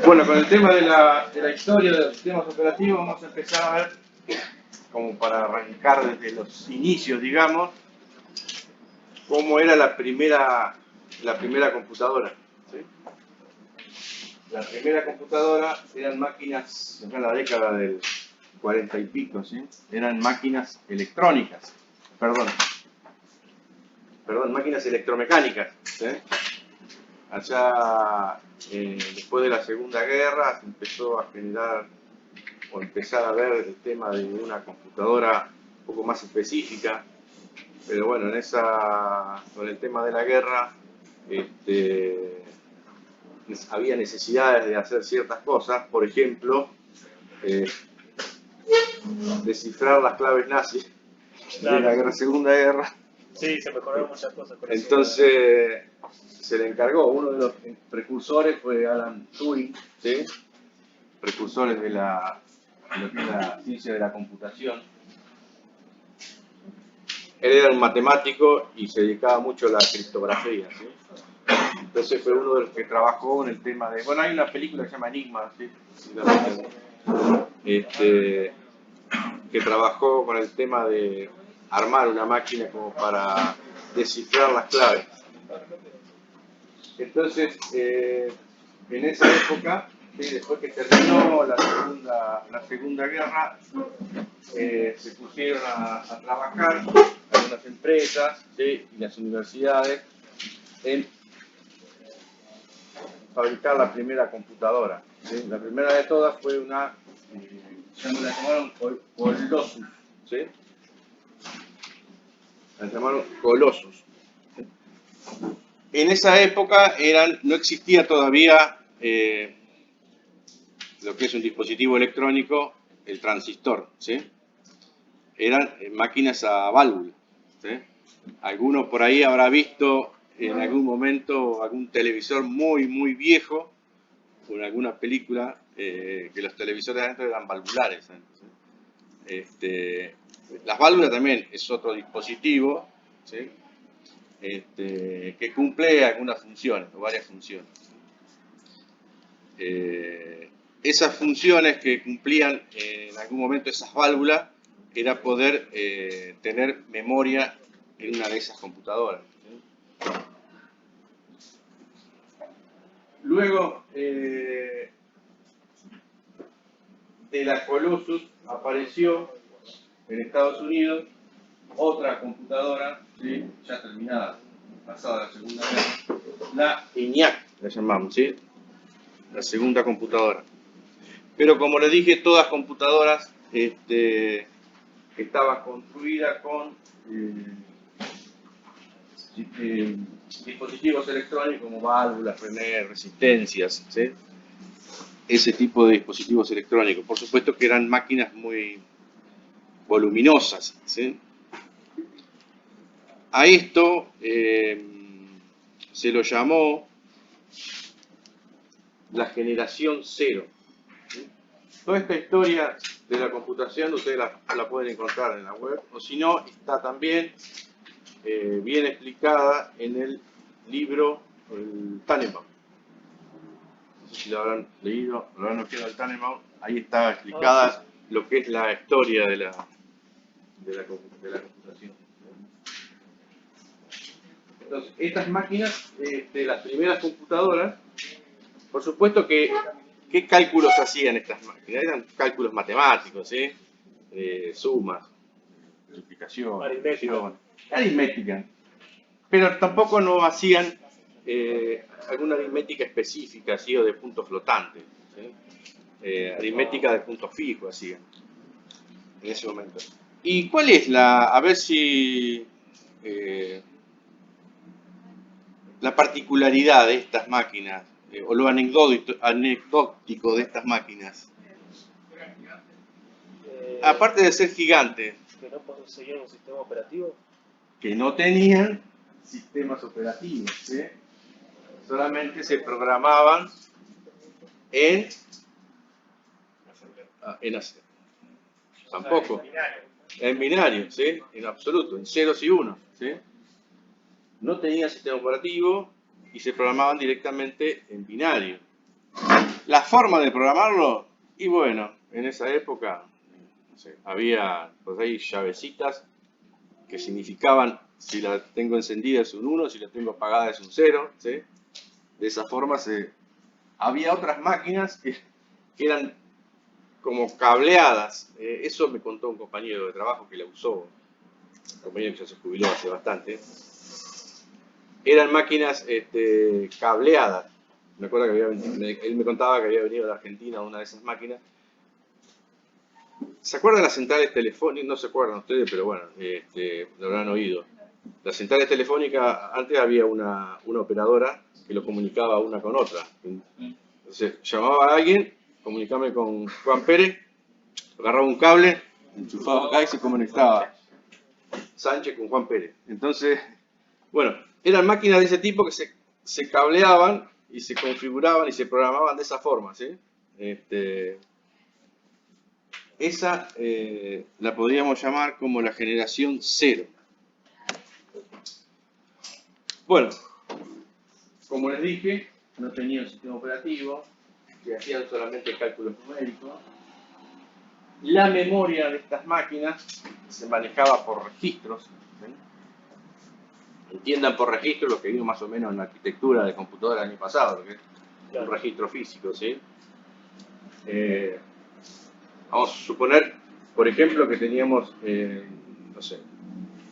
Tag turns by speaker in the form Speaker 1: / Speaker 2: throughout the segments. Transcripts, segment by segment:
Speaker 1: Bueno, con el tema de la historia de los sistemas operativos vamos a empezar a ver, como para arrancar desde los inicios, digamos, cómo era la primera computadora. ¿Sí? La primera computadora eran máquinas, en la década del 40 y pico, ¿sí? Eran máquinas electrónicas, perdón, máquinas electromecánicas. ¿Sí? Allá, después de la Segunda Guerra, se empezó a generar o empezar a ver el tema de una computadora un poco más específica, pero bueno, con el tema de la guerra, había necesidades de hacer ciertas cosas, por ejemplo, descifrar las claves nazis de la Segunda Guerra.
Speaker 2: Sí, se mejoraron muchas cosas con
Speaker 1: Entonces, se le encargó, uno de los precursores fue Alan Turing, ¿sí? Precursores de la ciencia de la computación. Él era un matemático y se dedicaba mucho a la criptografía, ¿sí? Entonces fue uno de los que trabajó en el tema de... Bueno, hay una película que se llama Enigma, ¿sí? Que trabajó con el tema de armar una máquina como para descifrar las claves. Entonces, en esa época, ¿sí? Después que terminó la segunda Guerra, se pusieron a trabajar algunas empresas, ¿sí? Y las universidades en fabricar la primera computadora. ¿Sí? La primera de todas fue una, ya me la llamaron Colossus, ¿sí? La llamaron Colossus. En esa época no existía todavía lo que es un dispositivo electrónico, el transistor, ¿sí? Eran máquinas a válvula, ¿sí? Alguno por ahí habrá visto en algún momento algún televisor muy viejo o en alguna película que los televisores adentro eran valvulares, ¿sí? Las válvulas también es otro dispositivo, ¿sí? Que cumple algunas funciones o varias funciones. Esas funciones que cumplían en algún momento esas válvulas era poder tener memoria en una de esas computadoras. ¿Sí? Luego de la Colossus apareció en Estados Unidos otra computadora, ¿sí? Ya terminada, pasada la Segunda Guerra, la ENIAC, la llamamos, ¿sí? La segunda computadora. Pero como les dije, todas computadoras estaban construidas con dispositivos electrónicos como válvulas, relés, resistencias, ¿sí? Ese tipo de dispositivos electrónicos. Por supuesto que eran máquinas muy voluminosas, ¿sí? A esto se lo llamó la generación cero. ¿Sí? Toda esta historia de la computación ustedes la pueden encontrar en la web, o si no, está también bien explicada en el libro el Tannenbaum. No sé si lo habrán leído, lo habrán ojeado el Tannenbaum. Ahí está explicada lo que es la historia de la computación. Entonces, estas máquinas, las primeras computadoras, por supuesto que, ¿qué cálculos hacían estas máquinas? Eran cálculos matemáticos, ¿sí? Sumas, multiplicación, aritmética. Pero tampoco no hacían alguna aritmética específica, ¿sí? O de puntos flotantes, ¿sí? Aritmética de puntos fijos hacían en ese momento. ¿Y cuál es a ver si la particularidad de estas máquinas, o lo anecdótico de estas máquinas? Aparte de ser gigantes.
Speaker 2: ¿Que no poseían un sistema operativo?
Speaker 1: Que no tenían sistemas operativos, ¿sí? Solamente se programaban en tampoco. En binario, ¿sí? En absoluto, en ceros y unos, ¿sí? No tenían sistema operativo y se programaban directamente en binario. La forma de programarlo, y bueno, en esa época no sé, había por ahí llavecitas que significaban si la tengo encendida es un 1, si la tengo apagada es un 0, ¿sí? De esa forma había otras máquinas que eran como cableadas. Eso me contó un compañero de trabajo que la usó, un compañero que ya se jubiló hace bastante. Eran máquinas cableadas. Me acuerdo que él me contaba que había venido de Argentina una de esas máquinas. ¿Se acuerdan las centrales telefónicas? No se acuerdan ustedes, pero bueno, lo habrán oído. Las centrales telefónicas, antes había una operadora que lo comunicaba una con otra. Entonces llamaba a alguien, comunicame con Juan Pérez, agarraba un cable, enchufaba acá y se conectaba Sánchez con Juan Pérez. Entonces, bueno, eran máquinas de ese tipo que se cableaban y se configuraban y se programaban de esa forma, ¿sí? Esa la podríamos llamar como la generación 0. Bueno, como les dije, no tenía un sistema operativo, se hacían solamente cálculos numéricos. La memoria de estas máquinas se manejaba por registros. ¿Sí? Entiendan por registro lo que vimos más o menos en la arquitectura de computadora el año pasado, que es un registro físico, ¿sí? Vamos a suponer, por ejemplo, que teníamos, no sé,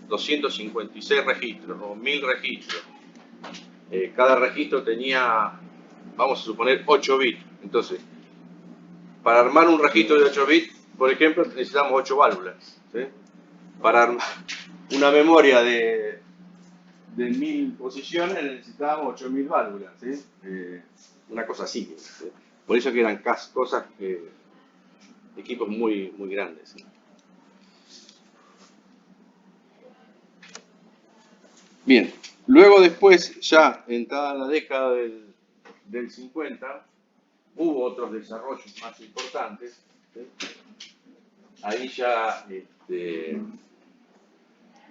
Speaker 1: 256 registros o 1000 registros. Cada registro tenía, vamos a suponer, 8 bits. Entonces, para armar un registro de 8 bits, por ejemplo, necesitamos 8 válvulas. ¿Sí? Para armar una memoria de 1000 posiciones necesitábamos 8000 válvulas. ¿Sí? Una cosa así. ¿Sí? Por eso que eran cosas, equipos muy, muy grandes. ¿Sí? Bien, luego después, ya entrada la década del 50, hubo otros desarrollos más importantes. ¿Sí? Ahí ya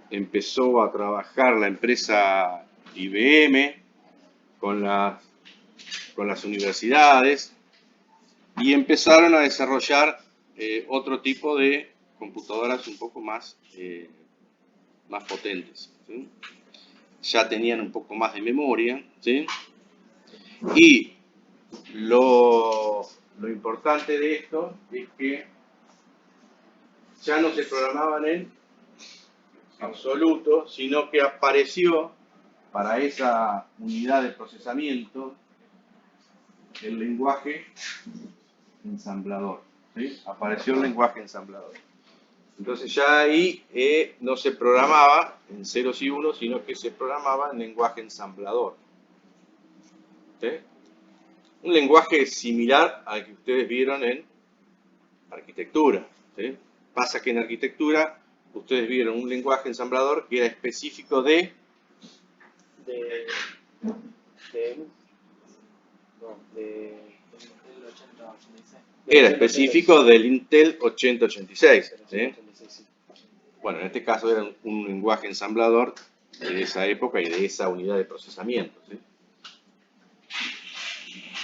Speaker 1: empezó a trabajar la empresa IBM con las universidades y empezaron a desarrollar otro tipo de computadoras un poco más potentes. ¿Sí? Ya tenían un poco más de memoria. ¿Sí? Y lo importante de esto es que ya no se programaban en absoluto, sino que apareció para esa unidad de procesamiento el lenguaje ensamblador. ¿Sí? Apareció el lenguaje ensamblador. Entonces ya ahí no se programaba en ceros y unos, sino que se programaba en lenguaje ensamblador. ¿Sí? Un lenguaje similar al que ustedes vieron en arquitectura. ¿Sí? Pasa que en arquitectura ustedes vieron un lenguaje ensamblador que era específico era específico del Intel 8086. ¿Sí? Bueno, en este caso era un lenguaje ensamblador de esa época y de esa unidad de procesamiento. ¿Sí?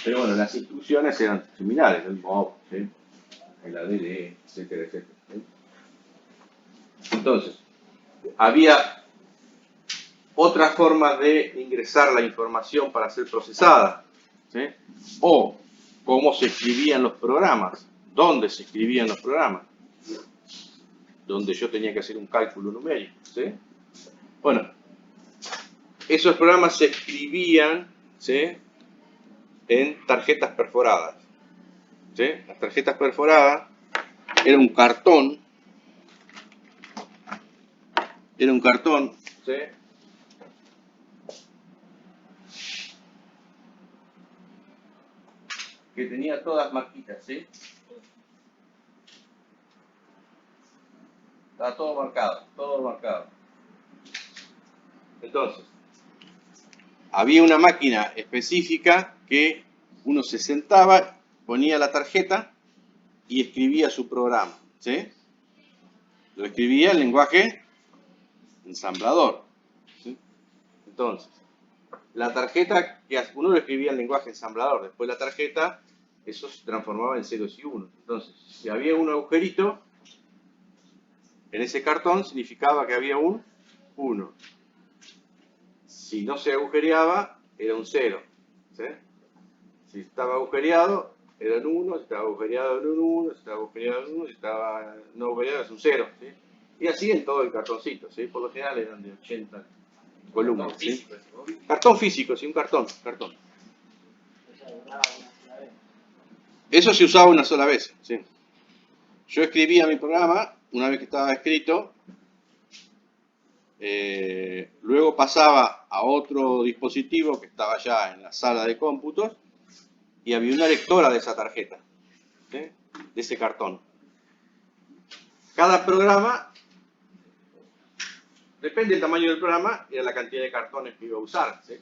Speaker 1: Pero bueno, las instrucciones eran similares, el MOV, ¿sí? El ADD, etcétera, etcétera. ¿Sí? Entonces, había otras formas de ingresar la información para ser procesada. ¿Sí? O cómo se escribían los programas, dónde se escribían los programas, donde yo tenía que hacer un cálculo numérico. ¿Sí? Bueno, esos programas se escribían, ¿sí? En tarjetas perforadas. ¿Sí? Las tarjetas perforadas era un cartón, ¿sí? Que tenía todas marquitas, ¿sí? Estaba todo marcado, todo marcado. Entonces, había una máquina específica que uno se sentaba, ponía la tarjeta y escribía su programa, ¿sí? Lo escribía en lenguaje ensamblador, ¿sí? Entonces, la tarjeta, que uno lo escribía en lenguaje ensamblador, después la tarjeta, eso se transformaba en ceros y unos. Entonces, si había un agujerito en ese cartón, significaba que había un 1. Si no se agujereaba, era un 0. ¿Sí? Si estaba agujereado, era un 1, si estaba agujereado, era un 1, si estaba agujereado, era un 1, si estaba no agujereado, es un 0. ¿Sí? Y así en todo el cartoncito. ¿Sí? Por lo general eran de 80 columnas. ¿Sí? Cartón físico, sí, un cartón. Eso se usaba una sola vez. ¿Sí? Yo escribía mi programa, una vez que estaba escrito, luego pasaba a otro dispositivo que estaba ya en la sala de cómputos y había una lectora de esa tarjeta, ¿sí? De ese cartón. Cada programa, depende del tamaño del programa, era la cantidad de cartones que iba a usar. ¿Sí?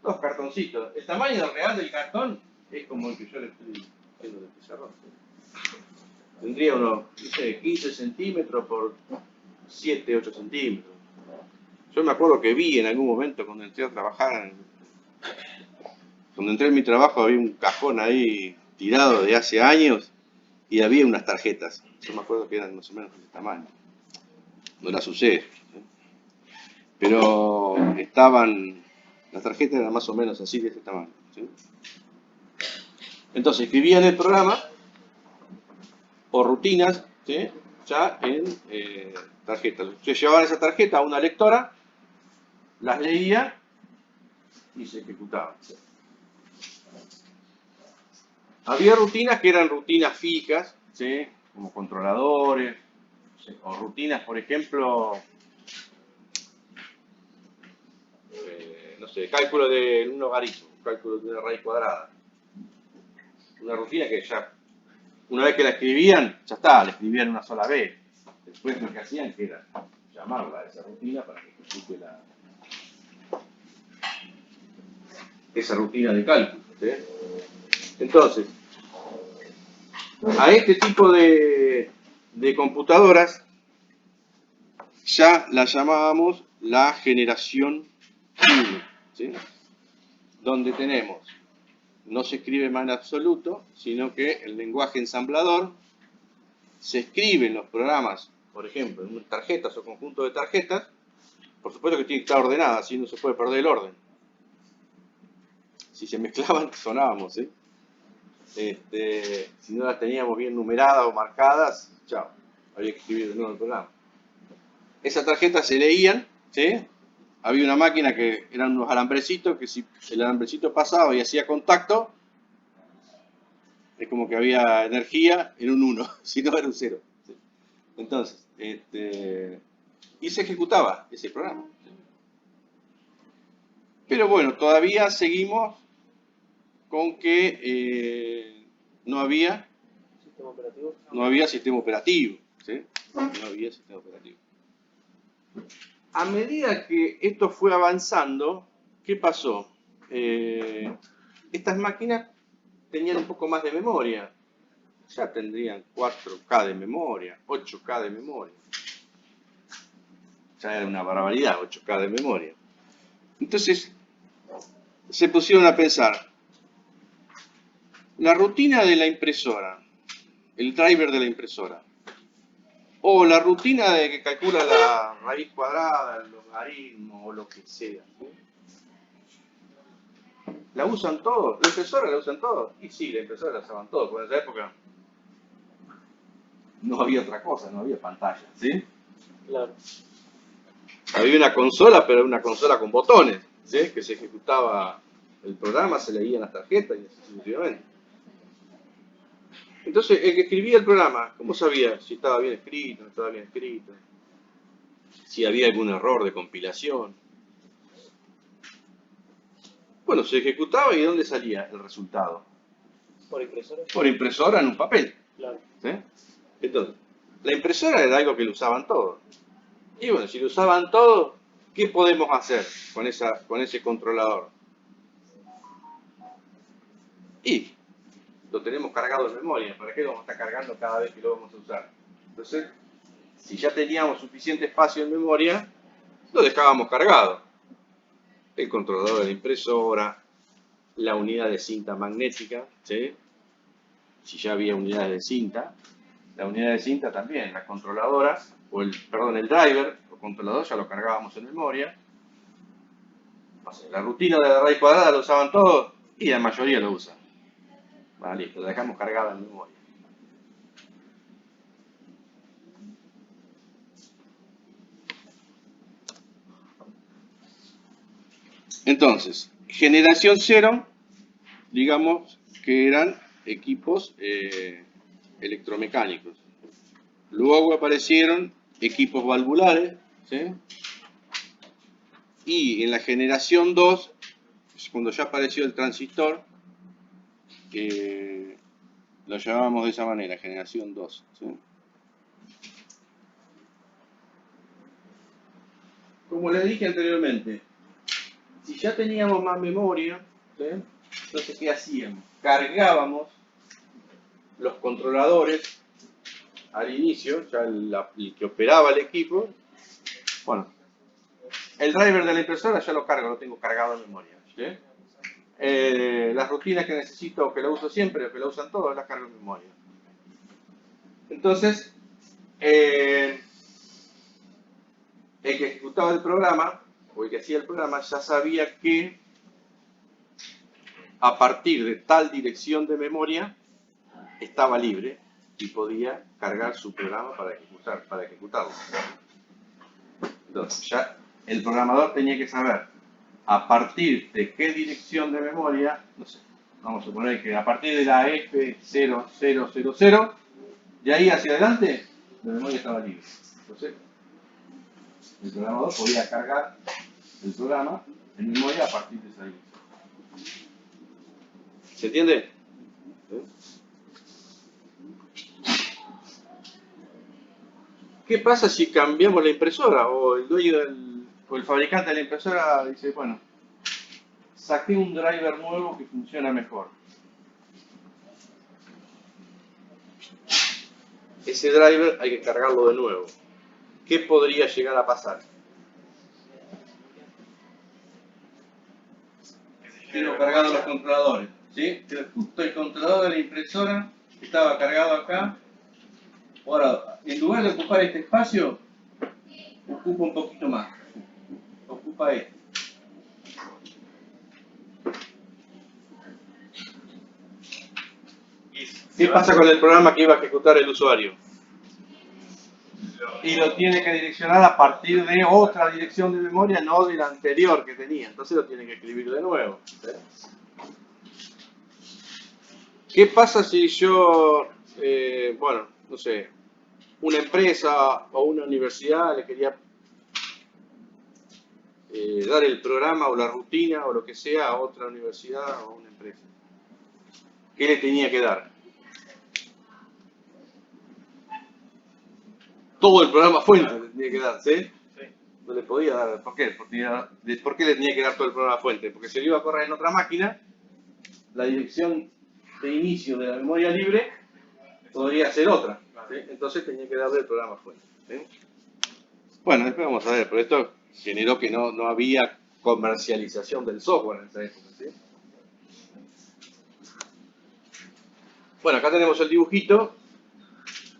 Speaker 1: Dos cartoncitos. El tamaño real del cartón es como el que yo le estoy haciendo de pizarrón. Tendría unos, no sé, 15 centímetros por 7, 8 centímetros. Yo me acuerdo que vi en algún momento cuando entré a trabajar, cuando entré en mi trabajo había un cajón ahí tirado de hace años y había unas tarjetas. Yo me acuerdo que eran más o menos de ese tamaño. No las usé. ¿Sí? Pero estaban, las tarjetas eran más o menos así de ese tamaño. ¿Sí? Entonces escribían el programa o rutinas, ¿sí? Ya en tarjetas. Se llevaban esa tarjeta a una lectora, las leía y se ejecutaban. Había rutinas que eran rutinas fijas, ¿sí? Como controladores, ¿sí? O rutinas, por ejemplo, no sé, cálculo de un logaritmo, cálculo de una raíz cuadrada. Una rutina que ya, una vez que la escribían, ya está, la escribían una sola vez. Después lo que hacían que era llamarla a esa rutina para que ejecute esa rutina de cálculo. ¿Sí? Entonces, a este tipo de computadoras ya la llamábamos la generación 1, ¿sí? Donde tenemos, no se escribe más en absoluto, sino que el lenguaje ensamblador se escribe en los programas, por ejemplo, en tarjetas o conjunto de tarjetas, por supuesto que tiene que estar ordenada, así no se puede perder el orden. Si se mezclaban, sonábamos, ¿sí? Si no las teníamos bien numeradas o marcadas, chao, había que escribir de nuevo el programa. Esas tarjetas se leían, ¿sí? Había una máquina que eran unos alambrecitos que si el alambrecito pasaba y hacía contacto, es como que había energía en un 1, si no era un 0. ¿Sí? Entonces, y se ejecutaba ese programa. ¿Sí? Pero bueno, todavía seguimos con que no había sistema operativo. No había sistema operativo. ¿Sí? No había sistema operativo. A medida que esto fue avanzando, ¿qué pasó? Estas máquinas tenían un poco más de memoria. Ya tendrían 4K de memoria, 8K de memoria. Ya era una barbaridad, 8K de memoria. Entonces, se pusieron a pensar, la rutina de la impresora, el driver de la impresora, o la rutina de que calcula la raíz cuadrada, el logaritmo o lo que sea, ¿sí? ¿La usan todos? ¿La impresora la usan todos? Y sí, la impresora la usaban todos, porque en esa época no había otra cosa, no había pantalla, ¿sí?
Speaker 2: Claro.
Speaker 1: Había una consola, pero era una consola con botones, ¿sí? Que se ejecutaba el programa, se leían las tarjetas y así sucesivamente. Entonces, el que escribía el programa, ¿cómo sabía si estaba bien escrito, no estaba bien escrito? Si había algún error de compilación. Bueno, se ejecutaba y ¿de dónde salía el resultado?
Speaker 2: ¿Por impresora?
Speaker 1: Por impresora en un papel.
Speaker 2: Claro.
Speaker 1: ¿Sí? Entonces, la impresora era algo que lo usaban todos. Y bueno, si lo usaban todos, ¿qué podemos hacer con ese controlador? Y lo tenemos cargado en memoria. ¿Para qué lo vamos a estar cargando cada vez que lo vamos a usar? Entonces, si ya teníamos suficiente espacio en memoria, lo dejábamos cargado. el controlador de la impresora, la unidad de cinta magnética, ¿sí? Si ya había unidades de cinta, la unidad de cinta también, la controladora, el driver o controlador ya lo cargábamos en memoria. O sea, la rutina de la raíz cuadrada lo usaban todos y la mayoría lo usa. Bueno, listo, la dejamos cargada en memoria. Entonces, generación 0, digamos que eran equipos electromecánicos. Luego aparecieron equipos valvulares, ¿sí? Y en la generación 2, cuando ya apareció el transistor, lo llamábamos de esa manera, generación 2. ¿Sí? Como les dije anteriormente, si ya teníamos más memoria, ¿sí? Entonces, ¿qué hacíamos? Cargábamos los controladores al inicio, ya el que operaba el equipo. Bueno, el driver de la impresora ya lo cargo, lo tengo cargado en memoria. ¿Sí? Las rutinas que necesito, que lo uso siempre, o que lo usan todos, las cargo en memoria. Entonces, el que ejecutaba el programa, o el que hacía el programa, ya sabía que a partir de tal dirección de memoria estaba libre y podía cargar su programa para ejecutarlo. Entonces, ya el programador tenía que saber a partir de qué dirección de memoria, no sé, vamos a suponer que a partir de la F0000, de ahí hacia adelante, la memoria estaba libre. Entonces, el programador podía cargar el programa en memoria a partir de esa dirección. ¿Se entiende? ¿Qué pasa si cambiamos la impresora? O el dueño o el fabricante de la impresora dice, bueno, saqué un driver nuevo que funciona mejor. Ese driver hay que cargarlo de nuevo. ¿Qué podría llegar a pasar? Tengo cargado los controladores, ¿sí? Pero justo el controlador de la impresora estaba cargado acá. Ahora, en lugar de ocupar este espacio, ocupa un poquito más. Ocupa este. ¿Qué pasa con el programa que iba a ejecutar el usuario? Y lo tiene que direccionar a partir de otra dirección de memoria, no de la anterior que tenía. Entonces lo tiene que escribir de nuevo. ¿Qué pasa si yo, bueno, no sé, una empresa o una universidad le quería dar el programa o la rutina o lo que sea a otra universidad o una empresa? ¿Qué le tenía que dar? Todo el programa fuente le tenía que dar, ¿sí? Sí. No le podía dar. ¿Por qué? ¿Por qué le tenía que dar todo el programa fuente? Porque si lo iba a correr en otra máquina, la dirección de inicio de la memoria libre podría ser otra. ¿Sí? Entonces tenía que darle el programa fuente. ¿Sí? Bueno, después vamos a ver, pero esto generó que no había comercialización del software en esa época. ¿Sí? Bueno, acá tenemos el dibujito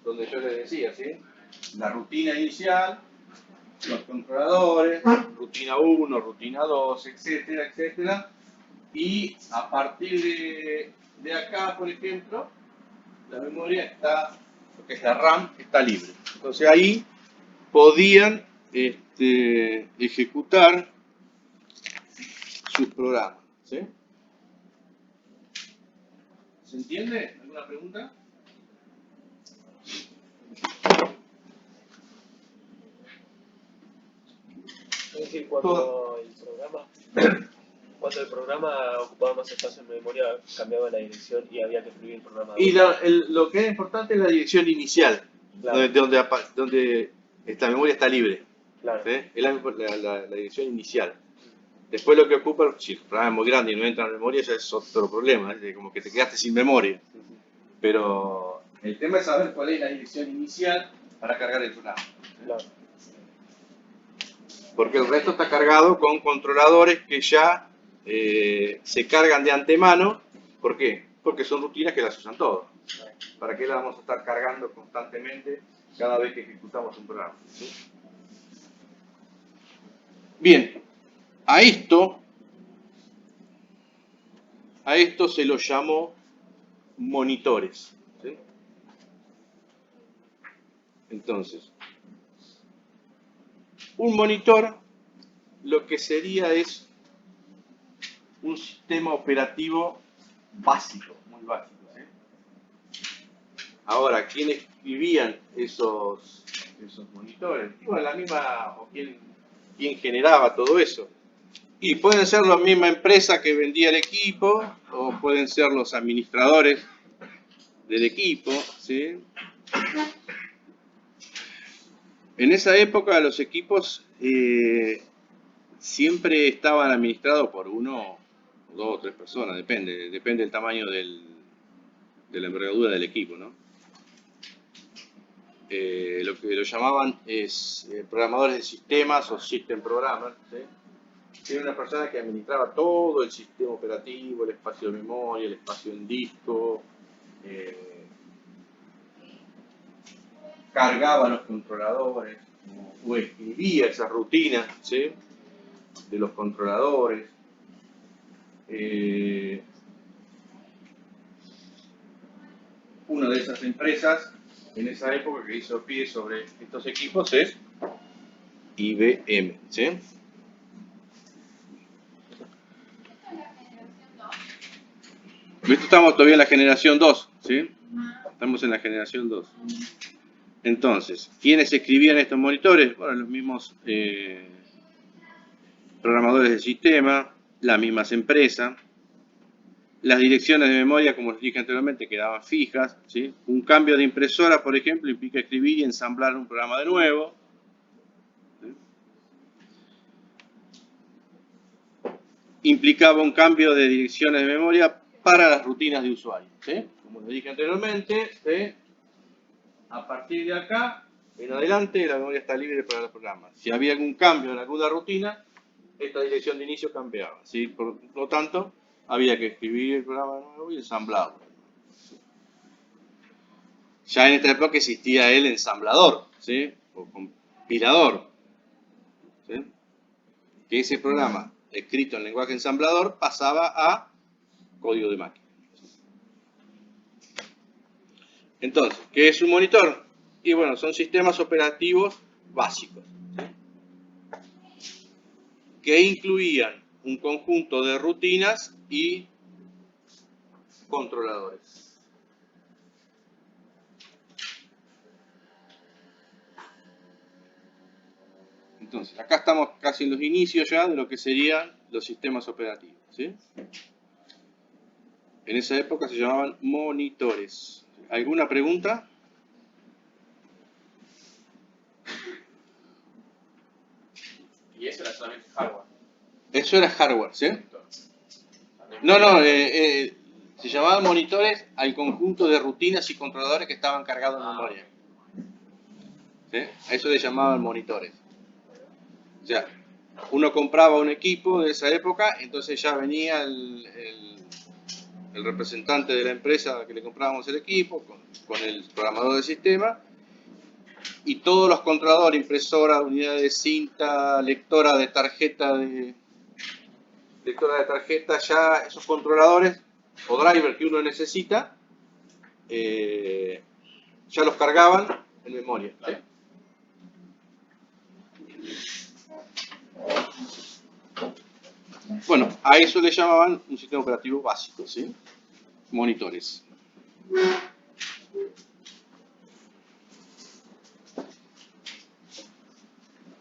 Speaker 1: donde yo les decía, ¿sí? La rutina inicial, los controladores, rutina 1, rutina 2, etcétera, etcétera. Y a partir de acá, por ejemplo, la memoria está, lo que es la RAM, está libre. Entonces ahí podían ejecutar sus programas. ¿Sí? ¿Se entiende? ¿Alguna pregunta?
Speaker 2: Es decir, cuando el programa ocupaba más espacio en memoria, cambiaba la dirección y había que escribir el programa.
Speaker 1: Y lo que es importante es la dirección inicial, claro. donde esta memoria está libre. Claro. ¿Sí? Es la dirección inicial. Después lo que ocupa, si el programa es muy grande y no entra en memoria, ya es otro problema, ¿eh? Como que te quedaste sin memoria. Pero el tema es saber cuál es la dirección inicial para cargar el programa. Claro. porque el resto está cargado con controladores que ya se cargan de antemano. ¿Por qué? Porque son rutinas que las usan todos. ¿Para qué las vamos a estar cargando constantemente cada vez que ejecutamos un programa? ¿Sí? Bien, a esto se lo llamó monitores. ¿Sí? Entonces, un monitor lo que sería es un sistema operativo básico, muy básico. ¿Sí? Ahora, ¿quiénes escribían esos monitores? Bueno, la misma, o quién generaba todo eso. Y pueden ser la misma empresa que vendía el equipo, o pueden ser los administradores del equipo, ¿sí? En esa época los equipos siempre estaban administrados por uno, dos o tres personas, depende del tamaño de la envergadura del equipo, ¿no? Lo que lo llamaban es programadores de sistemas o system programmers, ¿sí? Era una persona que administraba todo el sistema operativo, el espacio de memoria, el espacio en disco, cargaba los controladores o escribía esas rutinas, ¿sí? De los controladores. Una de esas empresas en esa época que hizo pie sobre estos equipos es IBM, ¿sí? Esto estamos todavía en la generación 2, ¿sí? Estamos en la generación 2. Entonces, ¿quiénes escribían estos monitores? Bueno, los mismos programadores del sistema, las mismas empresas. Las direcciones de memoria, como les dije anteriormente, quedaban fijas, ¿sí? Un cambio de impresora, por ejemplo, implica escribir y ensamblar un programa de nuevo, ¿sí? Implicaba un cambio de direcciones de memoria para las rutinas de usuario, ¿sí? Como les dije anteriormente, ¿sí? A partir de acá, en adelante, la memoria está libre para los programas. Si había algún cambio en alguna rutina, esta dirección de inicio cambiaba, ¿sí? Por lo tanto, había que escribir el programa de nuevo y ensamblarlo. Ya en esta época existía el ensamblador, ¿sí? O compilador, ¿sí? Que ese programa escrito en lenguaje ensamblador pasaba a código de máquina. Entonces, ¿qué es un monitor? Y bueno, son sistemas operativos básicos, ¿sí? Que incluían un conjunto de rutinas y controladores. Entonces, acá estamos casi en los inicios ya de lo que serían los sistemas operativos, ¿sí? En esa época se llamaban monitores. ¿Alguna pregunta?
Speaker 2: Y eso era solamente hardware.
Speaker 1: Eso era hardware, ¿sí? No, se llamaban monitores al conjunto de rutinas y controladores que estaban cargados en memoria. ¿Sí? A eso le llamaban monitores. O sea, uno compraba un equipo de esa época, entonces ya venía el representante de la empresa a la que le comprábamos el equipo, con el programador del sistema, y todos los controladores, impresora, unidad de cinta, lectora de tarjeta ya esos controladores o drivers que uno necesita, ya los cargaban en memoria, ¿sí? Bueno, a eso le llamaban un sistema operativo básico, ¿sí? Monitores.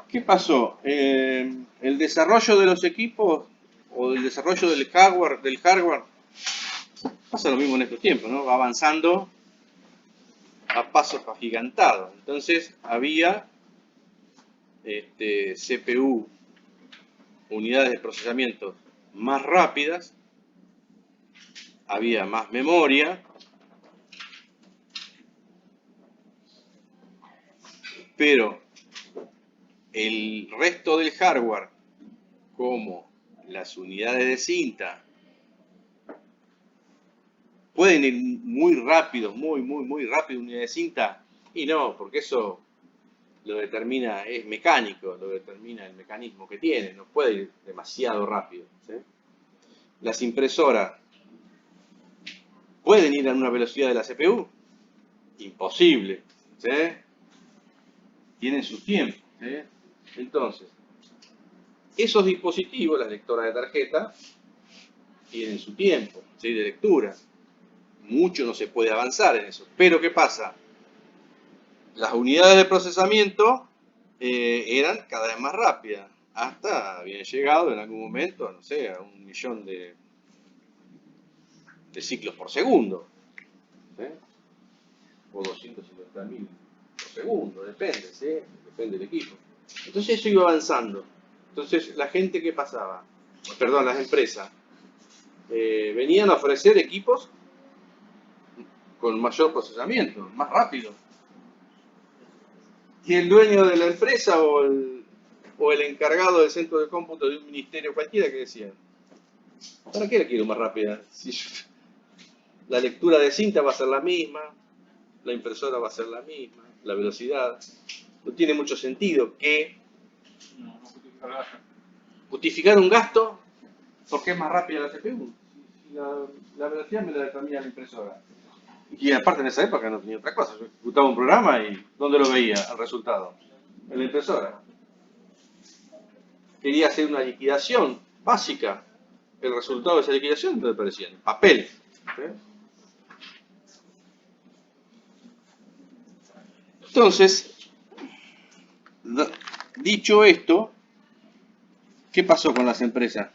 Speaker 1: ¿Qué pasó? El desarrollo de los equipos o el desarrollo del hardware, pasa lo mismo en estos tiempos, ¿no? Va avanzando a pasos agigantados. Entonces había CPU, unidades de procesamiento más rápidas, había más memoria, pero el resto del hardware, como las unidades de cinta, pueden ir muy rápido, muy rápido unidades de cinta, y no, porque eso lo determina, es mecánico, lo determina el mecanismo que tiene, no puede ir demasiado rápido, ¿sí? Las impresoras pueden ir a una velocidad de la CPU, imposible, ¿sí? Tienen sus tiempos, ¿sí? Entonces, esos dispositivos, las lectoras de tarjeta, tienen su tiempo, ¿sí? De lectura. Mucho no se puede avanzar en eso. Pero ¿qué pasa? Las unidades de procesamiento eran cada vez más rápidas, hasta habían llegado en algún momento, no sé, a 1.000.000 de ciclos por segundo, ¿sí? O 250.000 por segundo, depende, ¿sí? Depende del equipo. Entonces eso iba avanzando. Entonces la gente que pasaba, perdón, las empresas, venían a ofrecer equipos con mayor procesamiento, más rápido. Y el dueño de la empresa o el encargado del centro de cómputo de un ministerio cualquiera que decía, ¿para qué la quiero más rápida? Si la lectura de cinta va a ser la misma, la impresora va a ser la misma, la velocidad. No tiene mucho sentido que justificar un gasto porque es más rápida la CPU. La velocidad me la determina la impresora. Y aparte en esa época no tenía otra cosa. Yo ejecutaba un programa y ¿dónde lo veía el resultado? En la impresora. Quería hacer una liquidación básica. El resultado de esa liquidación me aparecía en papel. ¿Sí? Entonces, dicho esto, ¿qué pasó con las empresas?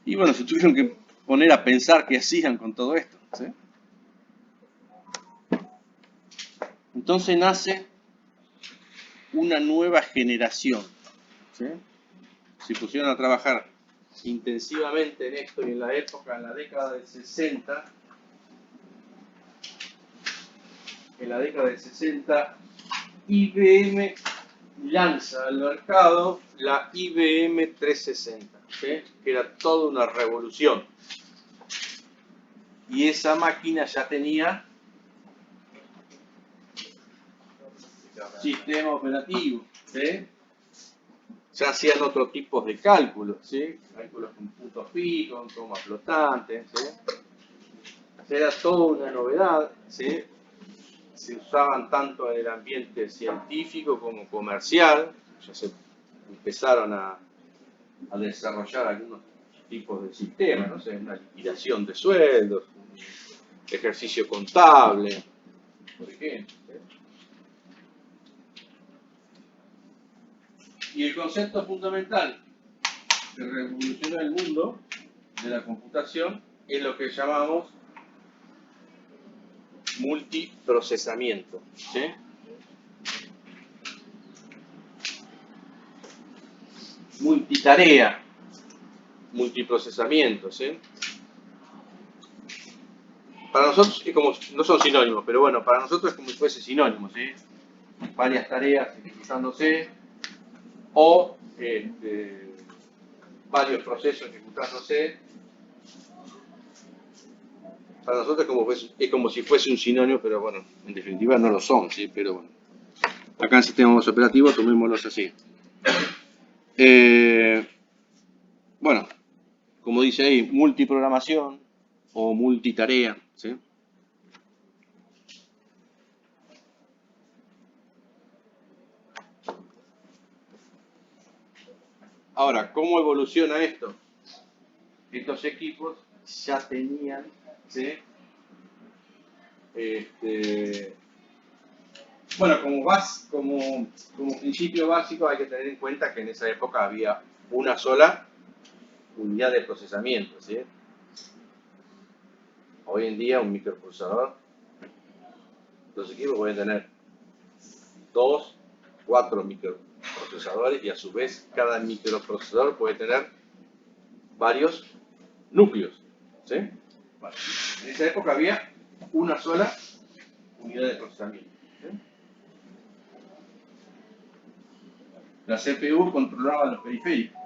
Speaker 1: Y bueno, se tuvieron que poner a pensar qué hacían con todo esto, ¿sí? Entonces nace una nueva generación, ¿sí? Se pusieron a trabajar intensivamente en esto y en la época, en la década del 60, IBM lanza al mercado la IBM 360, ¿sí? Que era toda una revolución. Y esa máquina ya tenía sistema operativo, ¿sí? Ya hacían otro tipo de cálculos, ¿sí? Cálculos con puntos fijos, con comas flotantes, ¿sí? Era toda una novedad, ¿sí? Se usaban tanto en el ambiente científico como comercial, ya se empezaron a desarrollar algunos tipos de sistemas, no sé, una liquidación de sueldos, un ejercicio contable, por ejemplo. Y el concepto fundamental que revolucionó el mundo de la computación es lo que llamamos multiprocesamiento, ¿sí? Multitarea, multiprocesamiento, ¿sí? Para nosotros es como, no son sinónimos, pero bueno, para nosotros es como si fuese sinónimo, ¿sí? Varias tareas ejecutándose o varios procesos ejecutándose. Para nosotros es como si fuese un sinónimo, pero bueno, en definitiva no lo son, ¿sí? Pero bueno, acá en sistemas operativos tomémoslos así. Bueno, como dice ahí, multiprogramación o multitarea, ¿sí? Ahora, ¿cómo evoluciona esto? Estos equipos ya tenían, ¿sí? Bueno, como principio básico hay que tener en cuenta que en esa época había una sola unidad de procesamiento, ¿sí? Hoy en día un microprocesador, los equipos pueden tener 2, 4 microprocesadores y a su vez cada microprocesador puede tener varios núcleos, ¿sí? Bueno, en esa época había una sola unidad de procesamiento, ¿sí? la CPU controlaba los periféricos.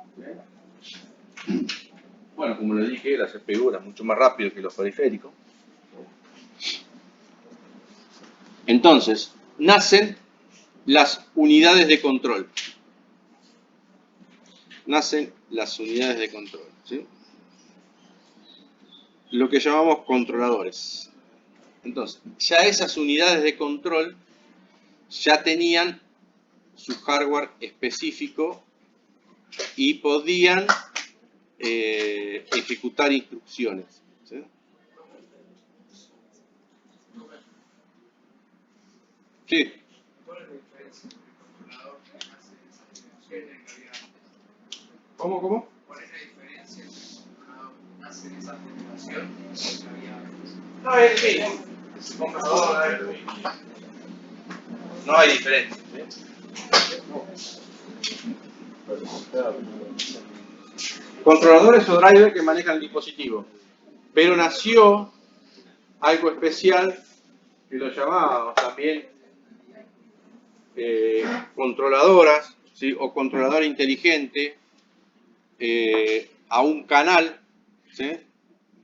Speaker 1: Bueno, como le dije, la CPU era mucho más rápido que los periféricos. Entonces, nacen las unidades de control. Nacen las unidades de control, ¿sí? Lo que llamamos controladores. Entonces, ya esas unidades de control ya tenían su hardware específico y podían ejecutar instrucciones, ¿sí? Sí.
Speaker 3: ¿Cuál es la diferencia entre el controlador que hace esas animaciones que había antes?
Speaker 1: ¿Cómo?
Speaker 3: ¿Cuál es la diferencia entre el controlador que hace esa animación que había antes?
Speaker 1: No, es el mismo. El controlador es el mismo. No hay diferencia, ¿sí? Controladores o drivers que manejan el dispositivo. Pero nació algo especial que lo llamábamos también controladoras, ¿sí? O controlador inteligente a un canal, ¿sí?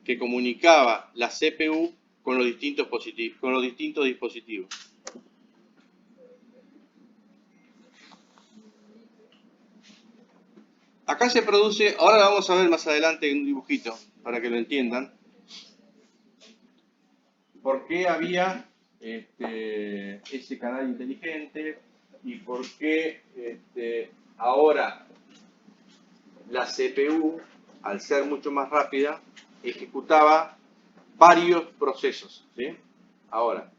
Speaker 1: Que comunicaba la CPU con los distintos dispositivos. Acá se produce, ahora lo vamos a ver más adelante en un dibujito, para que lo entiendan, por qué había ese canal inteligente y por qué ahora la CPU, al ser mucho más rápida, ejecutaba varios procesos, ¿sí? Ahora,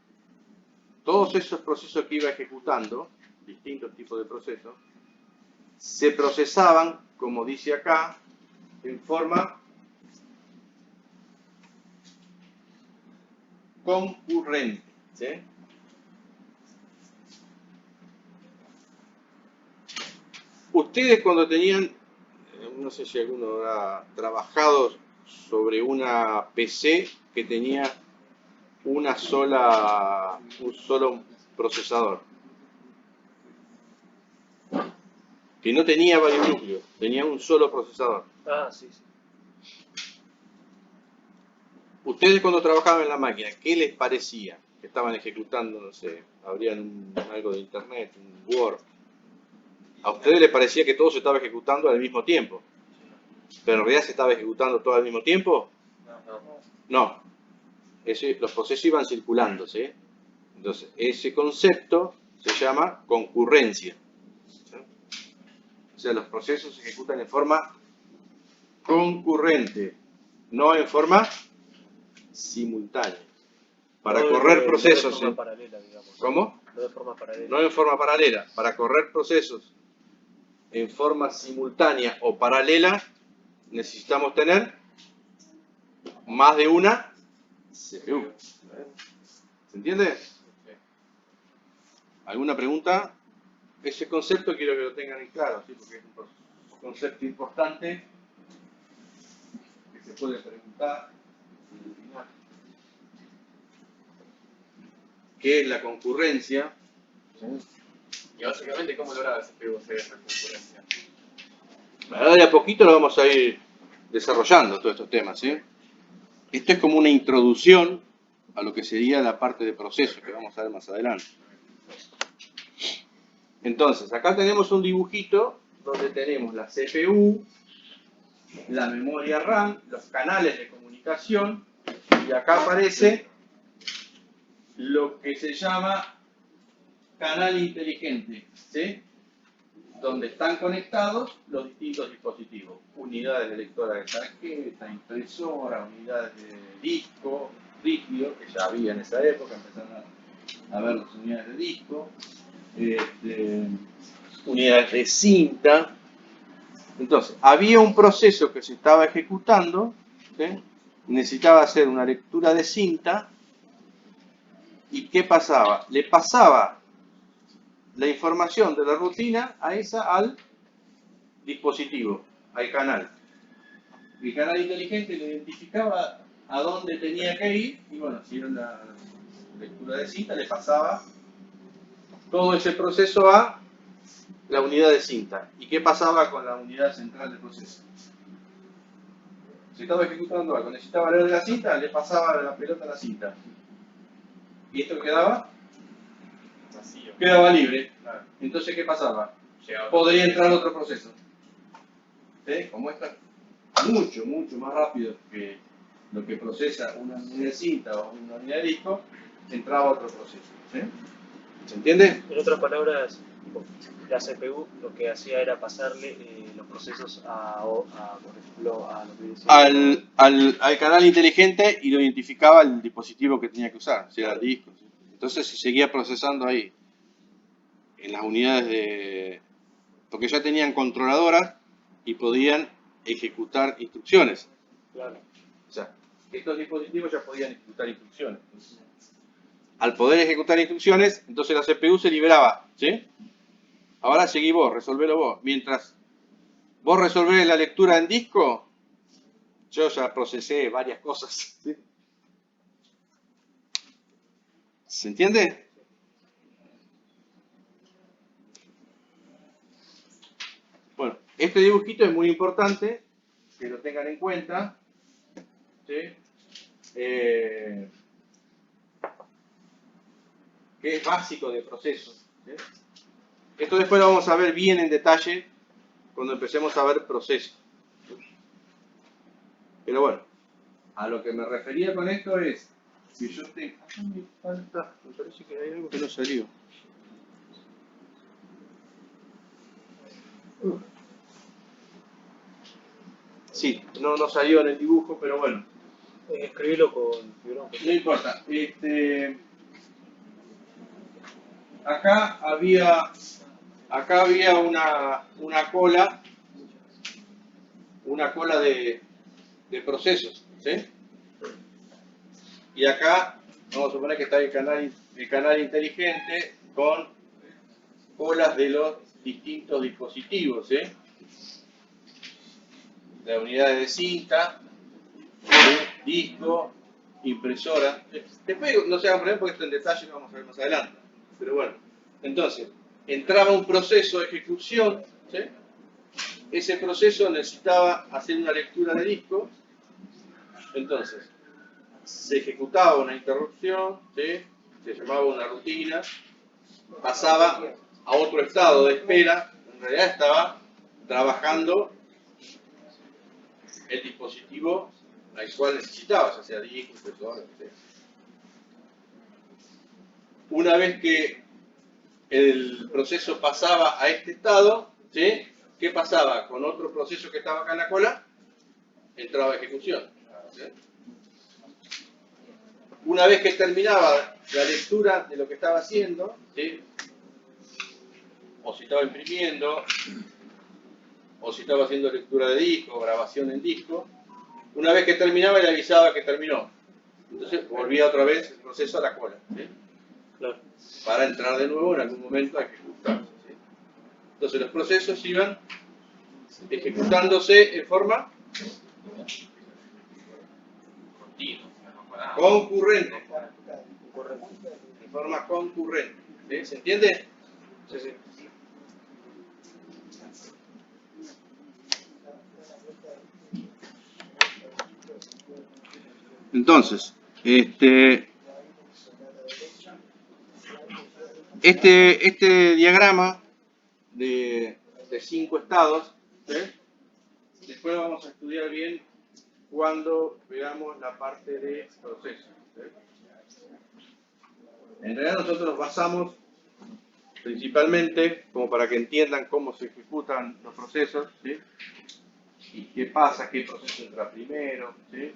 Speaker 1: todos esos procesos que iba ejecutando, distintos tipos de procesos, se procesaban, como dice acá, en forma concurrente, ¿sí? Ustedes cuando tenían, no sé si alguno ha trabajado sobre una PC que tenía un solo procesador, que no tenía varios núcleos, tenía un solo procesador.
Speaker 2: Ah, sí, sí.
Speaker 1: Ustedes cuando trabajaban en la máquina, ¿qué les parecía? Que estaban ejecutando, no sé, abrían algo de internet, un Word. A ustedes les parecía que todo se estaba ejecutando al mismo tiempo. ¿Pero en realidad se estaba ejecutando todo al mismo tiempo? No. Los procesos iban circulando, ¿sí? Entonces, ese concepto se llama concurrencia. ¿Sí? O sea, los procesos se ejecutan en forma concurrente, no en forma simultánea. Para correr procesos.
Speaker 2: No de forma paralela, digamos.
Speaker 1: ¿Cómo?
Speaker 2: No de forma paralela.
Speaker 1: No en forma paralela. Para correr procesos en forma simultánea o paralela, necesitamos tener más de una CPU. ¿Se entiende? ¿Alguna pregunta? Ese concepto quiero que lo tengan en claro, ¿sí? Porque es un concepto importante que se puede preguntar en el final. ¿Qué es la concurrencia?
Speaker 4: Y básicamente, ¿cómo logra la CPU hacer esa concurrencia?
Speaker 1: Ahora de a poquito lo vamos a ir desarrollando todos estos temas, ¿sí? Esto es como una introducción a lo que sería la parte de proceso que vamos a ver más adelante. Entonces, acá tenemos un dibujito donde tenemos la CPU, la memoria RAM, los canales de comunicación, y acá aparece lo que se llama canal inteligente, ¿sí? Donde están conectados los distintos dispositivos, unidades de lectora de tarjeta, impresora, unidades de disco rígido, que ya había en esa época, empezaron a ver las unidades de disco, unidades de cinta. Entonces, había un proceso que se estaba ejecutando, ¿sí? Necesitaba hacer una lectura de cinta, ¿y qué pasaba? Le pasaba la información de la rutina al dispositivo, al canal. El canal inteligente le identificaba a dónde tenía que ir y bueno, si era una lectura de cinta, le pasaba todo ese proceso a la unidad de cinta. ¿Y qué pasaba con la unidad central del proceso? Se estaba ejecutando algo, necesitaba leer de la cinta, le pasaba la pelota a la cinta. ¿Y esto quedaba?
Speaker 4: Vacío.
Speaker 1: Quedaba libre.
Speaker 4: Claro.
Speaker 1: Entonces, ¿qué pasaba?
Speaker 4: Llegaba
Speaker 1: Podría entrar otro proceso. ¿Sí? Como esta, mucho más rápido que lo que procesa una unidad de cinta o una unidad de disco, entraba otro proceso. ¿Sí? ¿Se entiende?
Speaker 2: En otras palabras, la CPU lo que hacía era pasarle los procesos por ejemplo, a los videos.
Speaker 1: Al canal inteligente y lo identificaba el dispositivo que tenía que usar, si era el disco. ¿Sí? Entonces se seguía procesando ahí, en las unidades de... porque ya tenían controladoras y podían ejecutar instrucciones.
Speaker 2: Claro.
Speaker 1: O sea, estos dispositivos ya podían ejecutar instrucciones. Al poder ejecutar instrucciones, entonces la CPU se liberaba, ¿sí? Ahora seguí vos, resolvelo vos. Mientras vos resolvés la lectura en disco, yo ya procesé varias cosas. ¿Sí? ¿Se entiende? Bueno, este dibujito es muy importante, que lo tengan en cuenta. ¿Sí? Que es básico de proceso. ¿Sí? Esto después lo vamos a ver bien en detalle cuando empecemos a ver procesos. Pero bueno, a lo que me refería con esto es que yo tengo... Acá me falta, me parece que hay algo que no salió. Sí, no salió en el dibujo, pero bueno.
Speaker 2: Escribilo con fibrón.
Speaker 1: No importa. Acá había una cola de procesos, ¿sí? Y acá vamos a suponer que está el canal inteligente con colas de los distintos dispositivos, ¿sí? La unidad de cinta, disco, impresora. Después no se hagan problema porque esto en detalle lo vamos a ver más adelante. Pero bueno, entonces, entraba un proceso de ejecución, ¿sí? Ese proceso necesitaba hacer una lectura de disco, entonces se ejecutaba una interrupción, ¿sí? Se llamaba una rutina, pasaba a otro estado de espera, en realidad estaba trabajando el dispositivo al cual necesitaba, ya sea disco, impresora, etc. Una vez que el proceso pasaba a este estado, ¿sí? ¿Qué pasaba con otro proceso que estaba acá en la cola? Entraba a ejecución. ¿Sí? Una vez que terminaba la lectura de lo que estaba haciendo, ¿sí? O si estaba imprimiendo, o si estaba haciendo lectura de disco, grabación en disco, una vez que terminaba le avisaba que terminó. Entonces volvía otra vez el proceso a la cola, ¿sí?
Speaker 2: Claro.
Speaker 1: Para entrar de nuevo en algún momento a ejecutar. ¿Sí? Entonces los procesos iban ejecutándose en forma concurrente. En forma concurrente. ¿Sí? ¿Se entiende?
Speaker 2: Sí, sí.
Speaker 1: Entonces, este diagrama de 5 estados, ¿sí? Después lo vamos a estudiar bien cuando veamos la parte de procesos. ¿Sí? En realidad nosotros nos basamos principalmente, como para que entiendan cómo se ejecutan los procesos, ¿sí? Y qué pasa, qué proceso entra primero, ¿sí?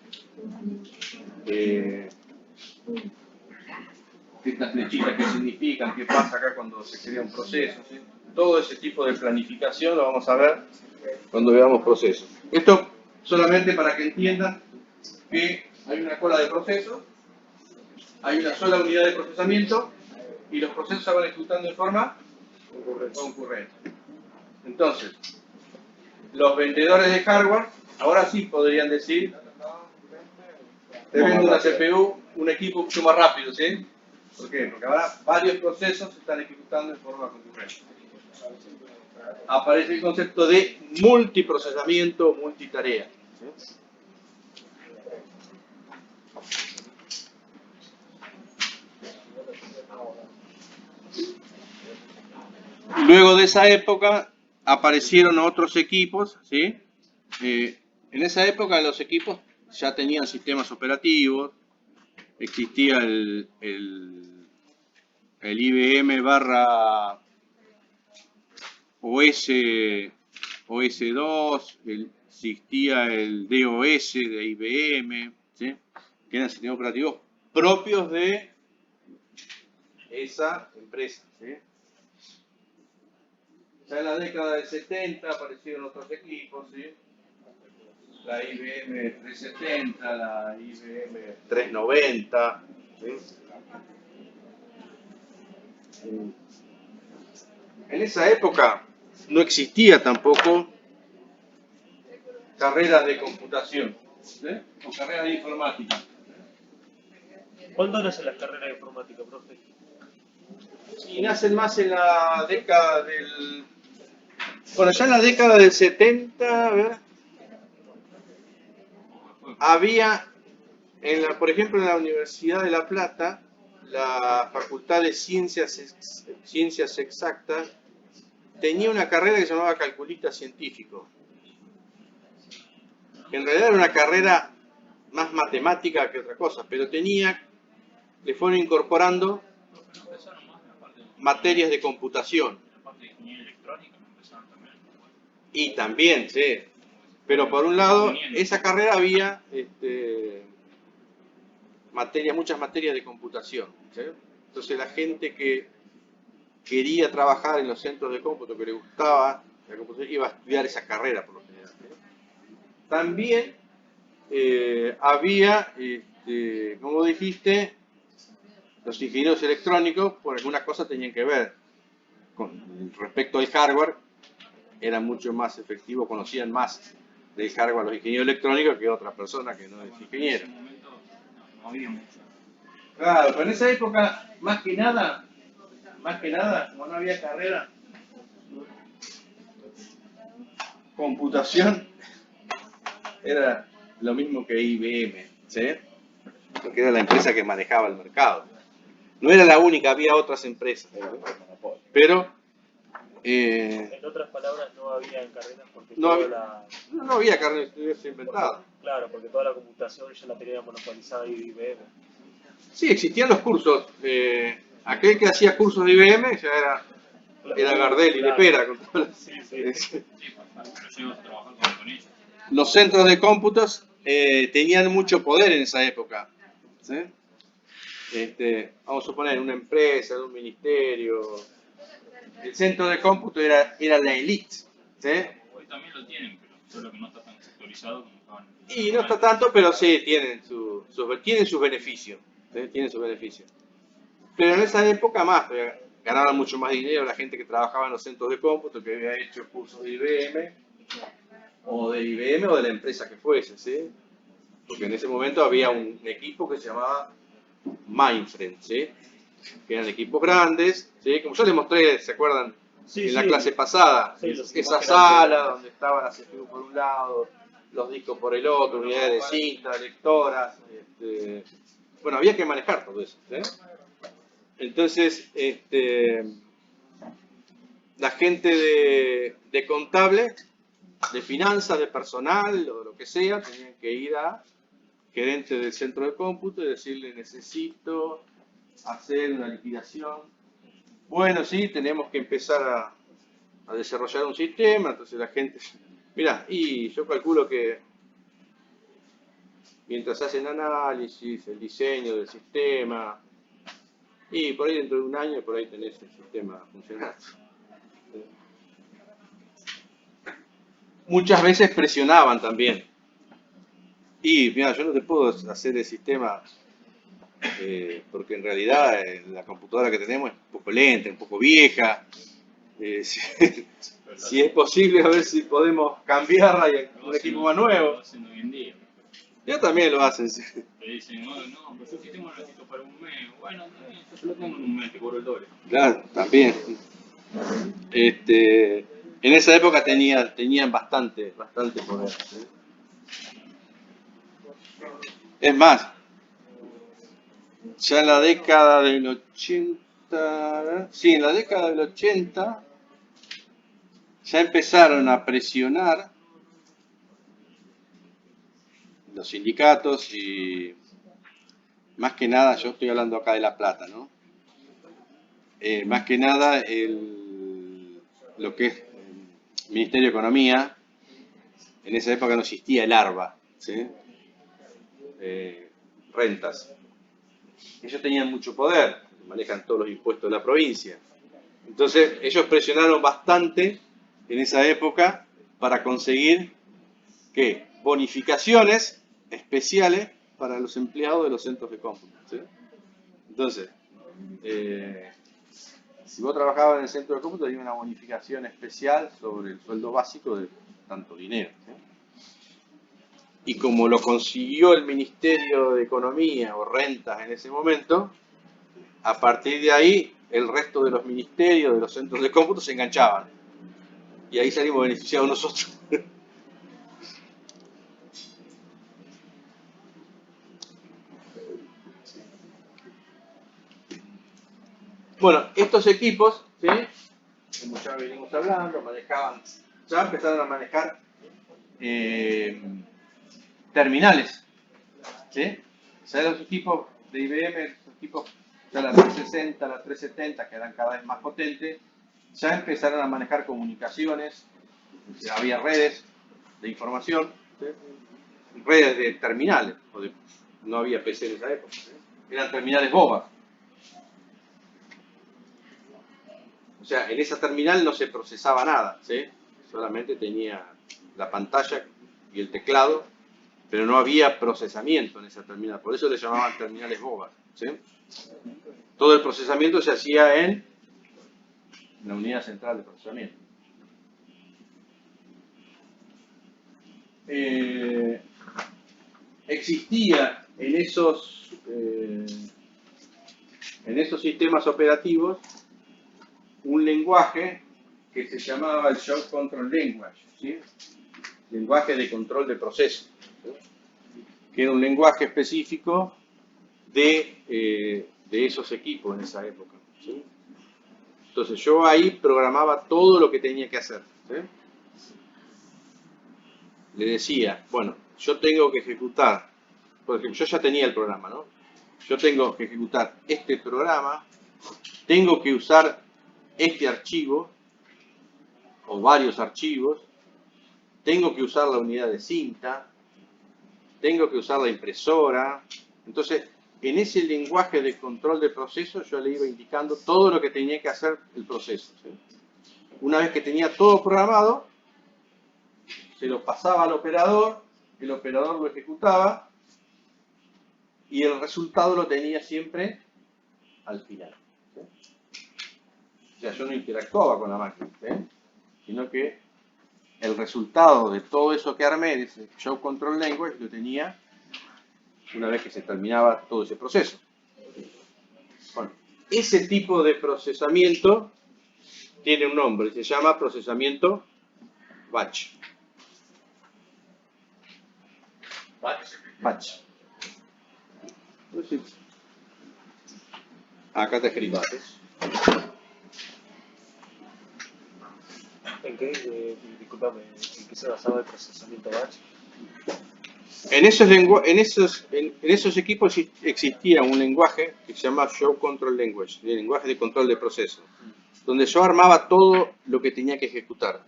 Speaker 1: Estas flechitas qué significan, qué pasa acá cuando se crea un proceso, ¿sí? Todo ese tipo de planificación lo vamos a ver cuando veamos procesos. Esto solamente para que entiendan que hay una cola de procesos, hay una sola unidad de procesamiento y los procesos se van ejecutando en forma concurrente. Entonces, los vendedores de hardware ahora sí podrían decir: te vendo una CPU, un equipo mucho más rápido, ¿sí? ¿Por qué? Porque ahora varios procesos se están ejecutando en forma concurrente. aparece el concepto de multiprocesamiento, multitarea. ¿Sí? Luego de esa época aparecieron otros equipos, ¿sí? En esa época los equipos ya tenían sistemas operativos, existía el IBM barra OS2, existía el DOS de IBM, ¿sí? Que eran sistemas operativos propios de esa empresa, ¿sí? Ya en la década del 70 aparecieron otros equipos, ¿sí? La IBM 370, la IBM 390, ¿sí? En esa época no existía tampoco carreras de computación, ¿sí? O carreras de informática.
Speaker 2: ¿Cuándo nacen las carreras de informática, profe?
Speaker 1: Y nacen más en la década del... Bueno, ya en la década del 70, a ver, había, por ejemplo, en la Universidad de La Plata, la Facultad de Ciencias Exactas tenía una carrera que se llamaba calculista científico. Que en realidad era una carrera más matemática que otra cosa, pero le fueron incorporando materias de computación. Y también, sí. Pero por un lado, esa carrera había muchas materias de computación, ¿sí? Entonces la gente que quería trabajar en los centros de cómputo, que le gustaba la computación, iba a estudiar esa carrera por lo general, ¿sí? También había, como dijiste, los ingenieros electrónicos, por alguna cosa tenían que ver con respecto al hardware, eran mucho más efectivos, conocían más del hardware los ingenieros electrónicos que otra persona que no es ingeniero.
Speaker 5: No había mucho.
Speaker 1: Claro, pero en esa época, más que nada, como no había carrera, computación era lo mismo que IBM, ¿sí? Porque era la empresa que manejaba el mercado. No era la única, había otras empresas, pero
Speaker 2: En otras palabras, no había carreras porque
Speaker 1: no había carrera de estudios inventadas.
Speaker 2: Claro, porque toda la computación ya la tenía monopolizada IBM.
Speaker 1: Sí, existían los cursos. Aquel que hacía cursos de IBM ya era Gardel y Lepera. Con todas las...
Speaker 2: Sí.
Speaker 5: Pero yo trabajando con ellos.
Speaker 1: Los centros de cómputos tenían mucho poder en esa época, ¿sí? Vamos a suponer, una empresa, un ministerio. El centro de cómputo era la élite, ¿sí?
Speaker 5: Hoy también lo tienen, pero solo que no está tan sectorizado como estaban.
Speaker 1: Y no está tanto, pero sí, tienen sus beneficios, ¿sí? Tienen sus beneficios. Pero en esa época más, ganaban mucho más dinero la gente que trabajaba en los centros de cómputo, que había hecho cursos de IBM o de la empresa que fuese, ¿sí? Porque en ese momento había un equipo que se llamaba Mainframe, ¿sí? Que eran equipos grandes, ¿sí? Como yo les mostré, ¿se acuerdan? En la clase pasada, esa sala donde estaban las CPU por un lado, los discos por el otro, unidades de cinta, lectoras, bueno, había que manejar todo eso, ¿sí? Entonces, la gente de contable, de finanzas, de personal o lo que sea, tenían que ir a gerente del centro de cómputo y decirle: necesito hacer una liquidación. Bueno, sí, tenemos que empezar a desarrollar un sistema. Entonces la gente, mira, y yo calculo que mientras hacen análisis, el diseño del sistema, y por ahí dentro de un año, por ahí tenés el sistema funcionando. Muchas veces presionaban también. Y mira, yo no te puedo hacer el sistema porque en realidad la computadora que tenemos es un poco lenta, un poco vieja. Si es posible, a ver si podemos cambiarla y un equipo más nuevo.
Speaker 5: Lo hacen hoy en día.
Speaker 1: Ya también lo hacen. Sí.
Speaker 5: Te dicen, no, pero yo el sistema lo necesito para un mes. Bueno, yo lo tengo en un mes, te cobro el doble.
Speaker 1: Claro, también. En esa época tenían bastante poder. ¿Sí? Es más, ya en la década del 80, sí, en la década del 80 ya empezaron a presionar los sindicatos y más que nada, yo estoy hablando acá de La Plata, ¿no? Más que nada lo que es el Ministerio de Economía, en esa época no existía el ARBA, ¿sí? Rentas. Ellos tenían mucho poder, manejan todos los impuestos de la provincia. Entonces, ellos presionaron bastante en esa época para conseguir ¿qué? Bonificaciones especiales para los empleados de los centros de cómputo. ¿Sí? Entonces, si vos trabajabas en el centro de cómputo, tenía una bonificación especial sobre el sueldo básico de tanto dinero. ¿Sí? Y como lo consiguió el Ministerio de Economía o Rentas en ese momento, a partir de ahí el resto de los ministerios, de los centros de cómputo se enganchaban. Y ahí salimos beneficiados nosotros. Bueno, estos equipos, ¿sí? Como ya venimos hablando, ya empezaron a manejar terminales, ¿sí? Ya los equipos de IBM, los equipos, ya la 360, la 370, que eran cada vez más potentes, ya empezaron a manejar comunicaciones, había redes de información, ¿sí? Redes de terminales, no había PC en esa época, ¿sí? Eran terminales bobas. O sea, en esa terminal no se procesaba nada, ¿sí? Solamente tenía la pantalla y el teclado, pero no había procesamiento en esa terminal. Por eso le llamaban terminales bobas, ¿sí? Todo el procesamiento se hacía en la unidad central de procesamiento. Existía en esos sistemas operativos un lenguaje que se llamaba el Show Control Language, ¿sí? Lenguaje de control de proceso, ¿sí? Que era un lenguaje específico de esos equipos en esa época, ¿sí? Entonces yo ahí programaba todo lo que tenía que hacer, ¿sí? Le decía, bueno, yo tengo que ejecutar, por ejemplo, yo ya tenía el programa, ¿no? Yo tengo que ejecutar este programa, tengo que usar este archivo o varios archivos, tengo que usar la unidad de cinta, tengo que usar la impresora. Entonces, en ese lenguaje de control de proceso yo le iba indicando todo lo que tenía que hacer el proceso, ¿sí? Una vez que tenía todo programado, se lo pasaba al operador, el operador lo ejecutaba y el resultado lo tenía siempre al final, ¿sí? O sea, yo no interactuaba con la máquina, ¿sí? Sino que el resultado de todo eso que armé, de ese Show Control Language, lo tenía una vez que se terminaba todo ese proceso. Bueno, ese tipo de procesamiento tiene un nombre, se llama procesamiento batch. Batch. Acá está escrito.
Speaker 2: ¿En qué? Disculpame, ¿en qué se basaba el procesamiento batch?
Speaker 1: En esos equipos existía un lenguaje que se llama Show Control Language, el lenguaje de control de proceso, donde yo armaba todo lo que tenía que ejecutar.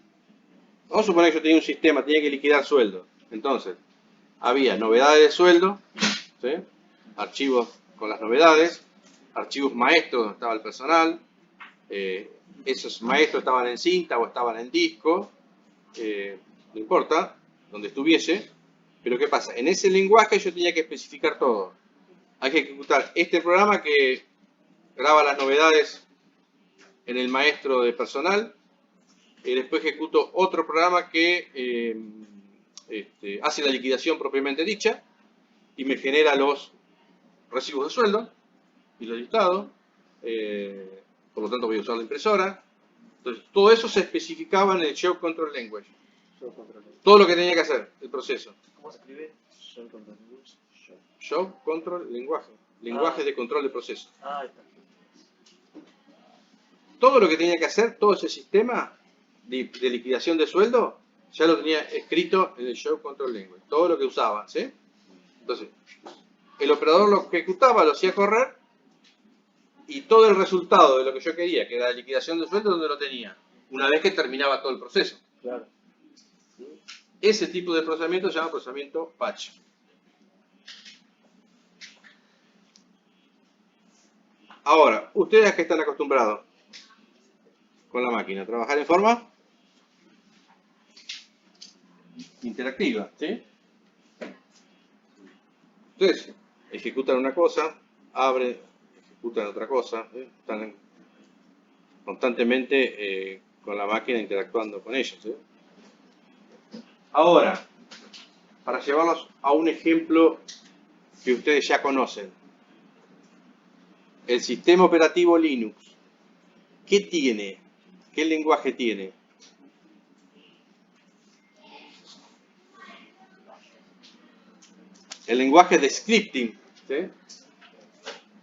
Speaker 1: Vamos a suponer que yo tenía un sistema, tenía que liquidar sueldo. Entonces, había novedades de sueldo, ¿sí? Archivos con las novedades, archivos maestros donde estaba el personal, esos maestros estaban en cinta o estaban en disco, no importa, donde estuviese, pero ¿qué pasa? En ese lenguaje yo tenía que especificar todo. Hay que ejecutar este programa que graba las novedades en el maestro de personal, y después ejecuto otro programa que hace la liquidación propiamente dicha y me genera los recibos de sueldo y los listados, por lo tanto voy a usar la impresora. Entonces, todo eso se especificaba en el Show Control Language.
Speaker 2: Show control.
Speaker 1: Todo lo que tenía que hacer, el proceso.
Speaker 2: ¿Cómo se escribe? Show control. Show.
Speaker 1: Show Control Lenguaje. Lenguaje de control de proceso.
Speaker 2: Ah, ahí está.
Speaker 1: Todo lo que tenía que hacer, todo ese sistema de liquidación de sueldo, ya lo tenía escrito en el Show Control Language. Todo lo que usaba, ¿sí? Entonces, el operador lo ejecutaba, lo hacía correr, y todo el resultado de lo que yo quería, que era la liquidación de sueldo, ¿dónde lo tenía? Una vez que terminaba todo el proceso.
Speaker 2: Claro.
Speaker 1: Ese tipo de procesamiento se llama procesamiento batch. Ahora, ustedes que están acostumbrados con la máquina a trabajar en forma interactiva, ¿sí? Ustedes ejecutan una cosa, abren, ejecutan otra cosa, ¿sí? Están constantemente con la máquina interactuando con ellos, ¿sí? Ahora, para llevarlos a un ejemplo que ustedes ya conocen, el sistema operativo Linux, ¿qué tiene? ¿Qué lenguaje tiene? El lenguaje de scripting, ¿sí?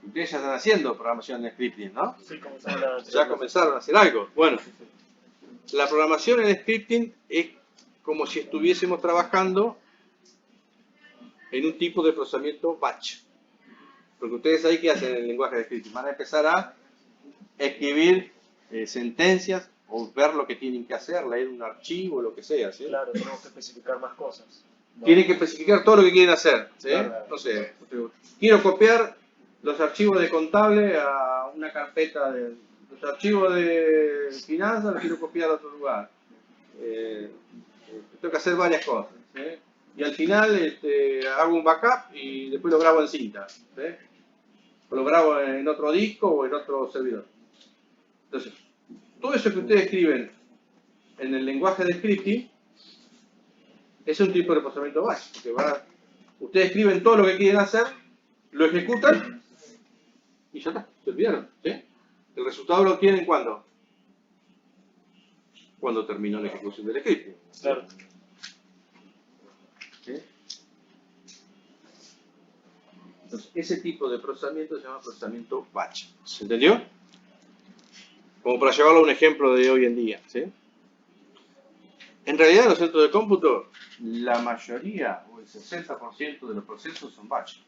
Speaker 1: Ustedes ya están haciendo programación de scripting, ¿no?
Speaker 2: Sí, comenzaron a
Speaker 1: Ya comenzaron a hacer algo. Bueno, la programación en scripting es como si estuviésemos trabajando en un tipo de procesamiento batch. Porque ustedes ahí, ¿qué hacen en el lenguaje de scripting? Van a empezar a escribir sentencias o ver lo que tienen que hacer, leer un archivo, lo que sea, ¿sí?
Speaker 2: Claro, tenemos que especificar más cosas. No.
Speaker 1: Tienen que especificar todo lo que quieren hacer, ¿sí?
Speaker 2: Claro.
Speaker 1: No sé, quiero copiar los archivos de contable a una carpeta de... Los archivos de finanzas los quiero copiar a otro lugar. Tengo que hacer varias cosas, ¿sí? Y al final hago un backup y después lo grabo en cinta, ¿sí? O lo grabo en otro disco o en otro servidor. Entonces, todo eso que ustedes escriben en el lenguaje de scripting es un tipo de procesamiento batch, porque ustedes escriben todo lo que quieren hacer, lo ejecutan y ya está, se olvidaron, ¿sí? El resultado lo tienen cuando terminó la ejecución del scripting.
Speaker 2: Claro.
Speaker 1: ¿Sí? Entonces, ese tipo de procesamiento se llama procesamiento batch. ¿Se entendió? Como para llevarlo a un ejemplo de hoy en día, ¿sí? En realidad, en los centros de cómputo, la mayoría o el 60% de los procesos son batch.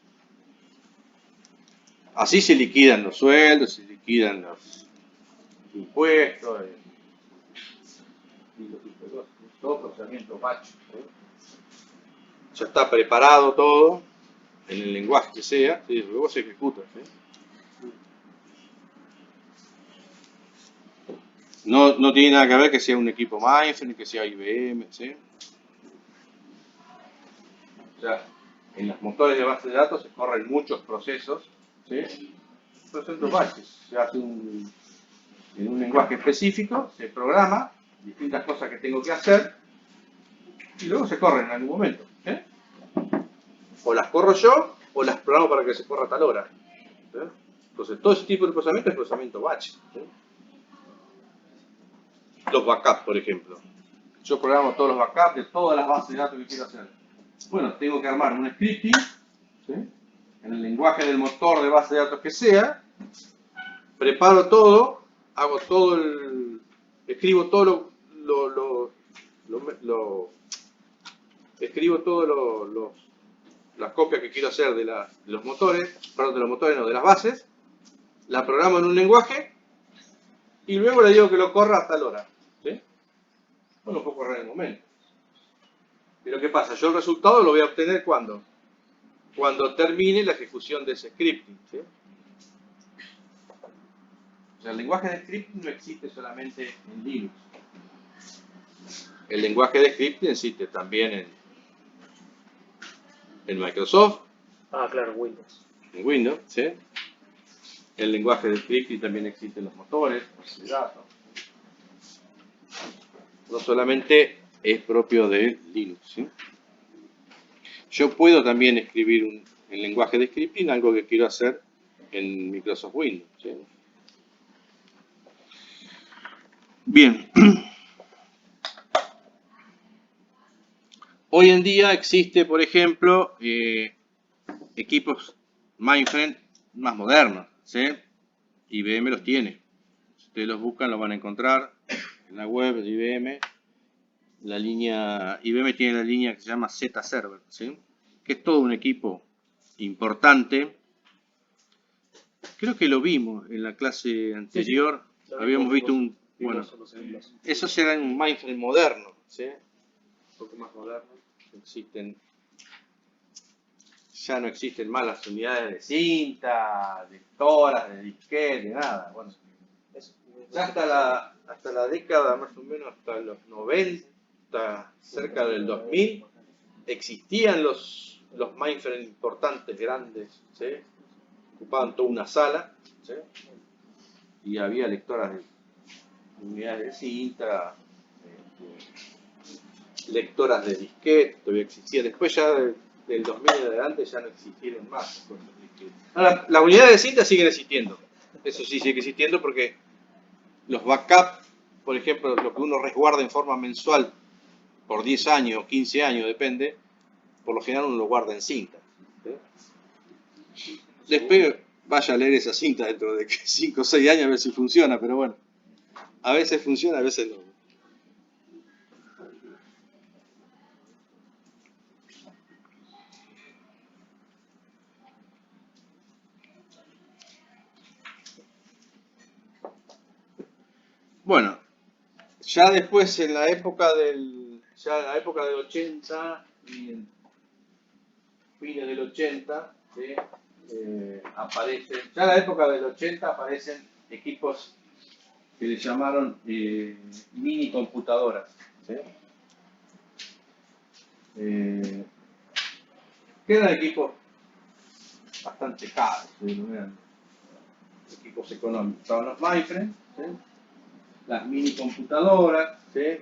Speaker 1: Así se liquidan los sueldos, se liquidan los impuestos y los impuestos. Todo procesamiento batch, ¿sí? Ya está preparado todo en el lenguaje que sea, ¿sí? Luego se ejecuta, ¿sí? No tiene nada que ver que sea un equipo Mainframe, que sea IBM, ¿sí? O sea, en los motores de base de datos se corren muchos procesos, ¿sí? Procesos batches. Se hace en un lenguaje específico, se programa distintas cosas que tengo que hacer y luego se corren en algún momento, ¿sí? O las corro yo o las programo para que se corra a tal hora, ¿sí? Entonces, todo ese tipo de procesamiento es procesamiento batch, ¿sí? Los backups, por ejemplo. Yo programo todos los backups de todas las bases de datos que quiero hacer. Bueno, tengo que armar un scripting, ¿sí? En el lenguaje del motor de base de datos que sea, preparo todo, hago todo escribo todo escribo todo las copias que quiero hacer de los motores, perdón, de los motores no, de las bases, la programo en un lenguaje y luego le digo que lo corra a tal hora, ¿sí? No lo puedo correr en el momento. Pero ¿qué pasa? Yo el resultado lo voy a obtener ¿cuándo? Cuando termine la ejecución de ese scripting, ¿sí? O sea, el lenguaje de scripting no existe solamente en Linux. El lenguaje de scripting existe también en Microsoft,
Speaker 2: Ah, claro, Windows.
Speaker 1: en Windows, ¿sí? El lenguaje de scripting también existe en los motores, de datos. No solamente es propio de Linux, ¿sí? Yo puedo también escribir en lenguaje de scripting algo que quiero hacer en Microsoft Windows, ¿sí? Bien. Hoy en día existe, por ejemplo, equipos mainframe más modernos, ¿sí? IBM los tiene. Si ustedes los buscan, los van a encontrar en la web de IBM. La línea IBM tiene la línea que se llama Z-Server, ¿sí? Que es todo un equipo importante. Creo que lo vimos en la clase anterior.
Speaker 2: Sí, sí.
Speaker 1: Habíamos visto un...
Speaker 2: Bueno,
Speaker 1: Bueno, esos eran un mainframe moderno, ¿sí? Un poco más moderno. Existen... Ya no existen más las unidades de cinta, lectoras, de disquete, nada. Bueno, ya hasta la década, más o menos, hasta los 90, cerca del 2000, existían los mainframes importantes, grandes, ¿sí? Ocupaban toda una sala, ¿sí? Y había lectoras de unidades de cinta, lectoras de disquete, todavía existía. Después ya del 2000 en adelante ya no existieron más. Ahora, las unidades de cinta siguen existiendo. Eso sí sigue existiendo porque los backups, por ejemplo, lo que uno resguarda en forma mensual por 10 años, 15 años, depende, por lo general uno lo guarda en cinta. ¿Sí? Después vaya a leer esa cinta dentro de 5 o 6 años a ver si funciona, pero bueno, a veces funciona, a veces no. Bueno, ya después en la época del 80 y en fines del 80, ¿sí? Aparecen, ya en la época del 80 aparecen equipos que le llamaron mini computadoras, ¿sí? Que eran equipos bastante caros, ¿sí? No eran equipos económicos. Estaban los mainframes, ¿sí? Las mini computadoras, ¿sí?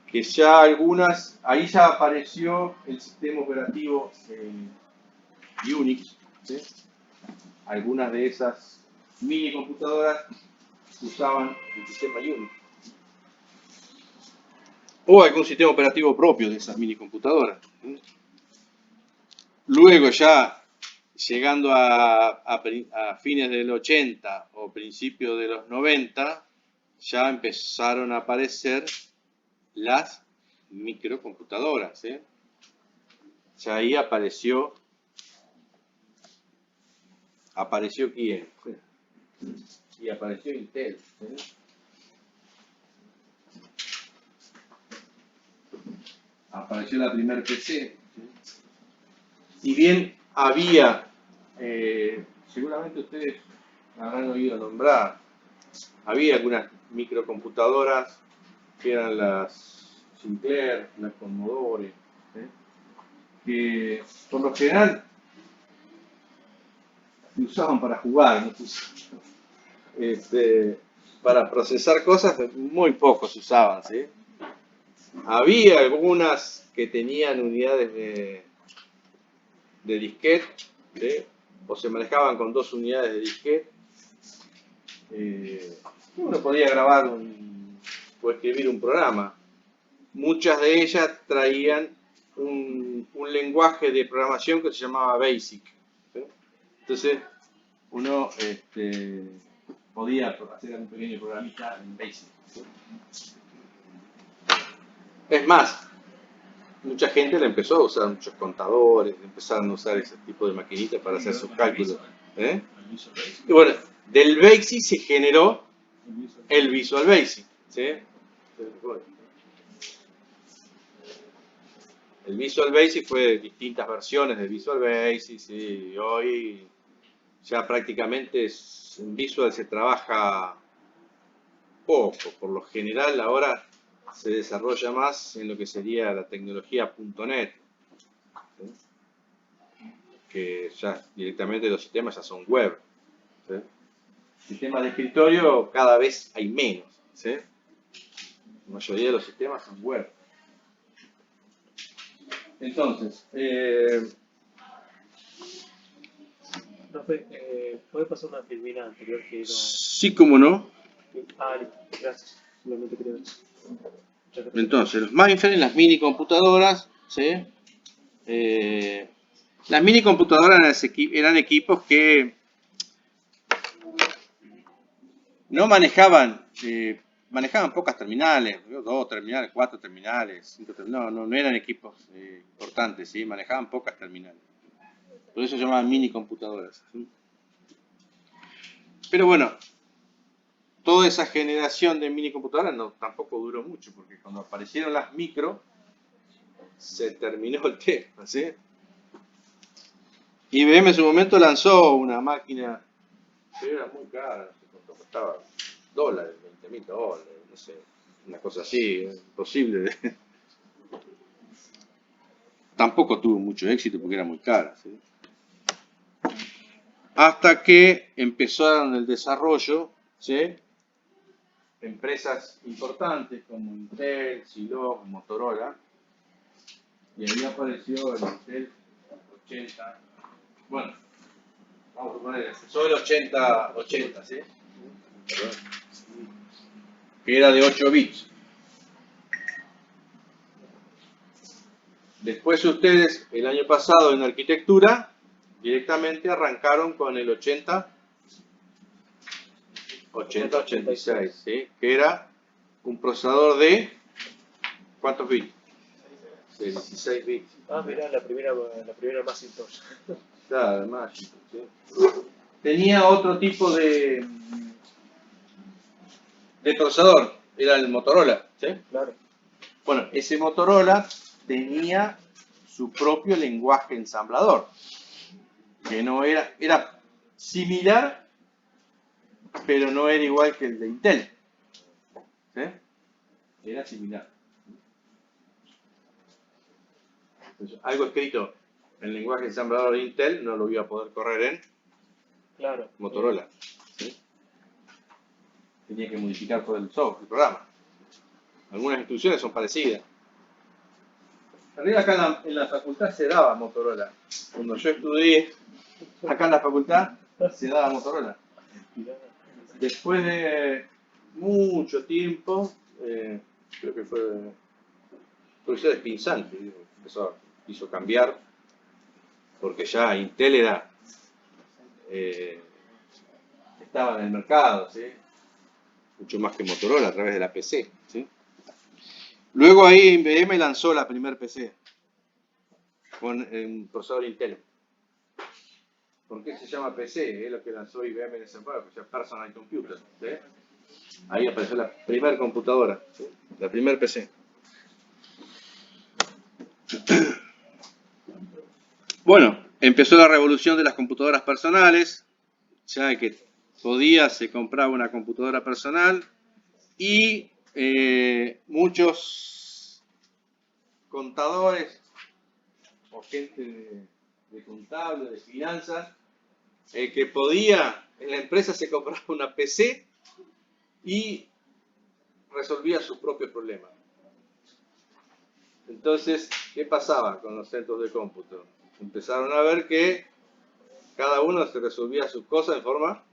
Speaker 1: Que ya algunas, ahí ya apareció el sistema operativo Unix, ¿sí? Algunas de esas mini computadoras usaban el sistema Unix. O algún sistema operativo propio de esas mini computadoras. Luego ya, llegando a fines del 80 o principios de los 90, ya empezaron a aparecer las microcomputadoras, ¿sí? Ya ahí apareció quién, y apareció Intel, ¿sí? Apareció la primer PC, ¿sí? Si bien había, seguramente ustedes habrán oído nombrar, había algunas microcomputadoras que eran las Sinclair, las Commodore, ¿sí? Que por lo general se usaban para jugar, no se usaban, para procesar cosas muy pocos se usaban, ¿sí? Había algunas que tenían unidades de disquete, ¿sí? O se manejaban con 2 unidades de disquete. Uno podía grabar o escribir un programa. Muchas de ellas traían un lenguaje de programación que se llamaba BASIC, ¿sí? Entonces uno podía hacer un pequeño programita en BASIC, ¿sí? Es más, mucha gente le empezó a usar, muchos contadores empezaron a usar ese tipo de maquinitas para hacer sus cálculos. Y bueno, del BASIC se generó el Visual Basic, ¿sí? El Visual Basic fue distintas versiones de Visual Basic, ¿sí? Y hoy ya prácticamente en Visual se trabaja poco. Por lo general ahora se desarrolla más en lo que sería la tecnología .NET, ¿sí? Que ya directamente los sistemas ya son web, ¿sí? Sistemas de escritorio cada vez hay menos, ¿sí? La mayoría de los sistemas son web. Entonces,
Speaker 2: Profe, ¿puede pasar una filmina anterior que no...?
Speaker 1: sí, cómo no.
Speaker 2: Ah, gracias. Solamente quería ver eso.
Speaker 1: Entonces, los mainframes, las mini computadoras, ¿sí? Las mini computadoras eran equipos que no manejaban, manejaban pocas terminales, 2 terminales, 4 terminales, 5 terminales, no eran equipos importantes, ¿sí? Manejaban pocas terminales. Por eso se llamaban mini computadoras, ¿sí? Pero bueno, toda esa generación de mini computadoras tampoco duró mucho, porque cuando aparecieron las micro, se terminó el tema, ¿sí? IBM en su momento lanzó una máquina, pero era muy cara, costaba $20.000, no sé, una cosa así, imposible. Tampoco tuvo mucho éxito porque era muy cara, ¿sí? Hasta que empezaron el desarrollo, ¿sí? Empresas importantes como Intel, Zilog, Motorola, y ahí apareció el Intel 80, bueno, vamos a poner empezó el 80, ¿sí? Que era de 8 bits. Después ustedes, el año pasado en arquitectura, directamente arrancaron con el 8086, ¿sí? Que era un procesador de ¿cuántos bits? De 16 bits.
Speaker 2: Ah, mirá, la primera Macintosh.
Speaker 1: Claro, además, ¿sí? Tenía otro tipo de procesador, era el Motorola, ¿sí?
Speaker 2: Claro.
Speaker 1: Bueno, ese Motorola tenía su propio lenguaje ensamblador, que no era similar, pero no era igual que el de Intel, ¿sí? Era similar. Entonces, algo escrito en el lenguaje ensamblador de Intel no lo iba a poder correr en Motorola, ¿sí? Tenía que modificar todo el software, el programa. Algunas instrucciones son parecidas. Arriba acá en la facultad se daba Motorola. Cuando yo estudié acá en la facultad se daba Motorola. Después de mucho tiempo, creo que fue el profesor Espinzante, quiso cambiar, porque ya Intel estaba en el mercado, ¿sí? Mucho más que Motorola a través de la PC, ¿sí? Luego ahí IBM lanzó la primer PC con un procesador Intel. ¿Por qué se llama PC? Es lo que lanzó IBM en ese momento, que se llama Personal Computer, ¿sí? Ahí apareció la primera computadora, ¿sí? La primer PC. Bueno, empezó la revolución de las computadoras personales, ya que se compraba una computadora personal y muchos contadores o gente de contable, de finanzas, que podía, en la empresa se compraba una PC y resolvía sus propios problemas. Entonces, ¿qué pasaba con los centros de cómputo? Empezaron a ver que cada uno se resolvía sus cosas de forma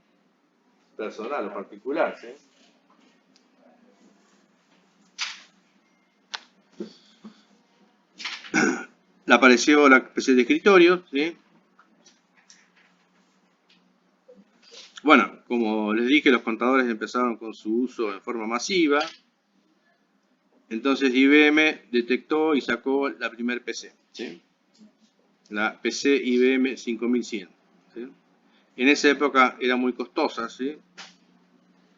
Speaker 1: personal o particular, ¿sí? Apareció la PC de escritorio, ¿sí? Bueno, como les dije, los contadores empezaron con su uso en forma masiva. Entonces IBM detectó y sacó la primer PC, ¿sí? La PC IBM 5100, ¿sí? En esa época era muy costosa, ¿sí?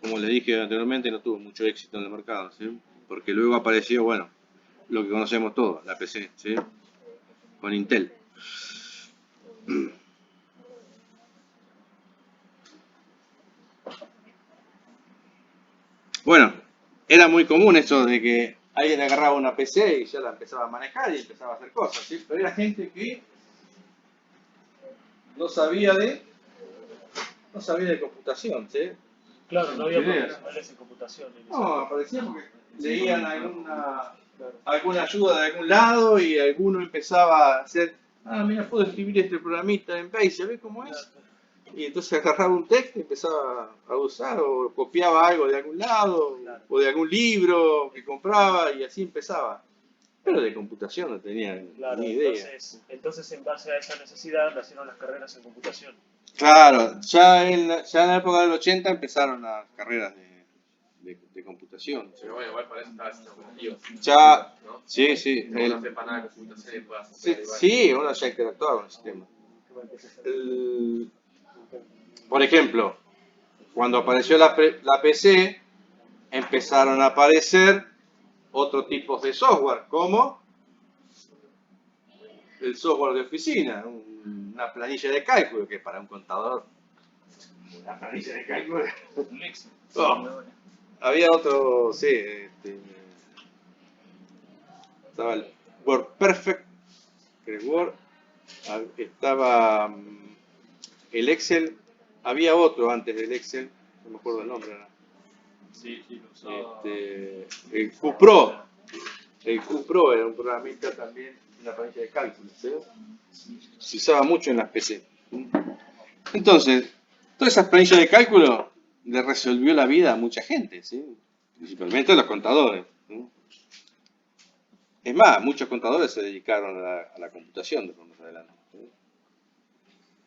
Speaker 1: Como les dije anteriormente, no tuvo mucho éxito en el mercado, ¿sí? Porque luego apareció, bueno, lo que conocemos todos, la PC, ¿sí? Con Intel. Bueno, era muy común eso de que alguien agarraba una PC y ya la empezaba a manejar y empezaba a hacer cosas, ¿sí? Pero era gente que no sabía de computación, ¿sí?
Speaker 2: Claro, no había profesionales en computación.
Speaker 1: No, aparecía porque leían alguna ayuda de algún lado y alguno empezaba a hacer, mira, puedo escribir este programita en Basic, ¿ves cómo es? y entonces agarraba un texto y empezaba a usar, o copiaba algo de algún lado,
Speaker 2: Claro.
Speaker 1: o de algún libro que compraba, y así empezaba. Pero de computación no tenía
Speaker 2: Claro,
Speaker 1: ni idea.
Speaker 2: entonces en base a esa necesidad nacieron las carreras en computación.
Speaker 1: Claro, ya en la época del 80 empezaron las carreras de computación.
Speaker 4: Pero bueno, igual para eso estaba el sistema operativo.
Speaker 1: Ya,
Speaker 4: ¿No?
Speaker 1: sí, sí.
Speaker 4: No uno sepa nada de computación y pueda
Speaker 1: Sí,
Speaker 4: hacer igual.
Speaker 1: sí, uno ya interactuaba con el sistema. Por ejemplo, cuando apareció la PC, empezaron a aparecer otros tipos de software, como el software de oficina, una planilla de cálculo, que para un contador, una planilla de cálculo.
Speaker 5: Un Excel.
Speaker 1: Oh, había otro, sí, estaba el WordPerfect, el Word, estaba el Excel, había otro antes del Excel, no me acuerdo el nombre ahora.
Speaker 5: Sí, sí, lo usaba.
Speaker 1: El QPro. El QPro era un programita también, una planilla de cálculo, ¿sí? Se usaba mucho en las PC. Entonces, todas esas planillas de cálculo le resolvió la vida a mucha gente, ¿sí? Principalmente a los contadores, ¿sí? Es más, muchos contadores se dedicaron a la computación después más adelante, ¿sí?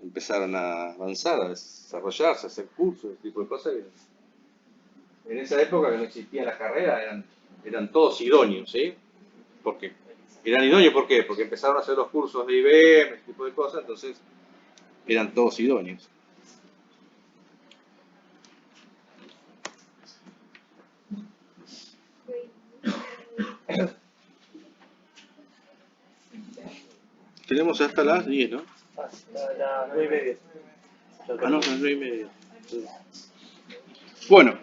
Speaker 1: Empezaron a avanzar, a desarrollarse, a hacer cursos, ese tipo de cosas. En esa época que no existían las carreras, eran todos idóneos, ¿sí? ¿Por qué? Eran idóneos, ¿por qué? Porque empezaron a hacer los cursos de IBM, ese tipo de cosas, entonces eran todos idóneos. Tenemos hasta las 10, ¿no?
Speaker 2: Hasta las 9:30.
Speaker 1: Ah, no, las 9:30. Bueno,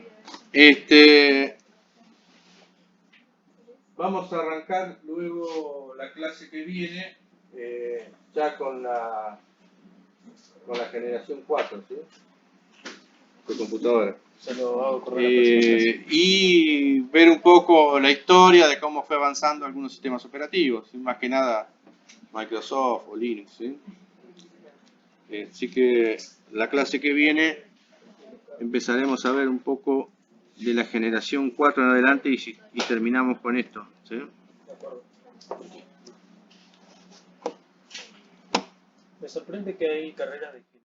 Speaker 1: vamos a arrancar luego la clase que viene, ya con la generación 4, ¿sí? De computadora.
Speaker 2: Se lo hago correr la próxima clase.
Speaker 1: Y ver un poco la historia de cómo fue avanzando algunos sistemas operativos, ¿sí? Más que nada Microsoft o Linux, ¿sí? Así que la clase que viene empezaremos a ver un poco de la generación 4 en adelante y terminamos con esto, ¿sí?
Speaker 2: De acuerdo. Me sorprende que hay carreras de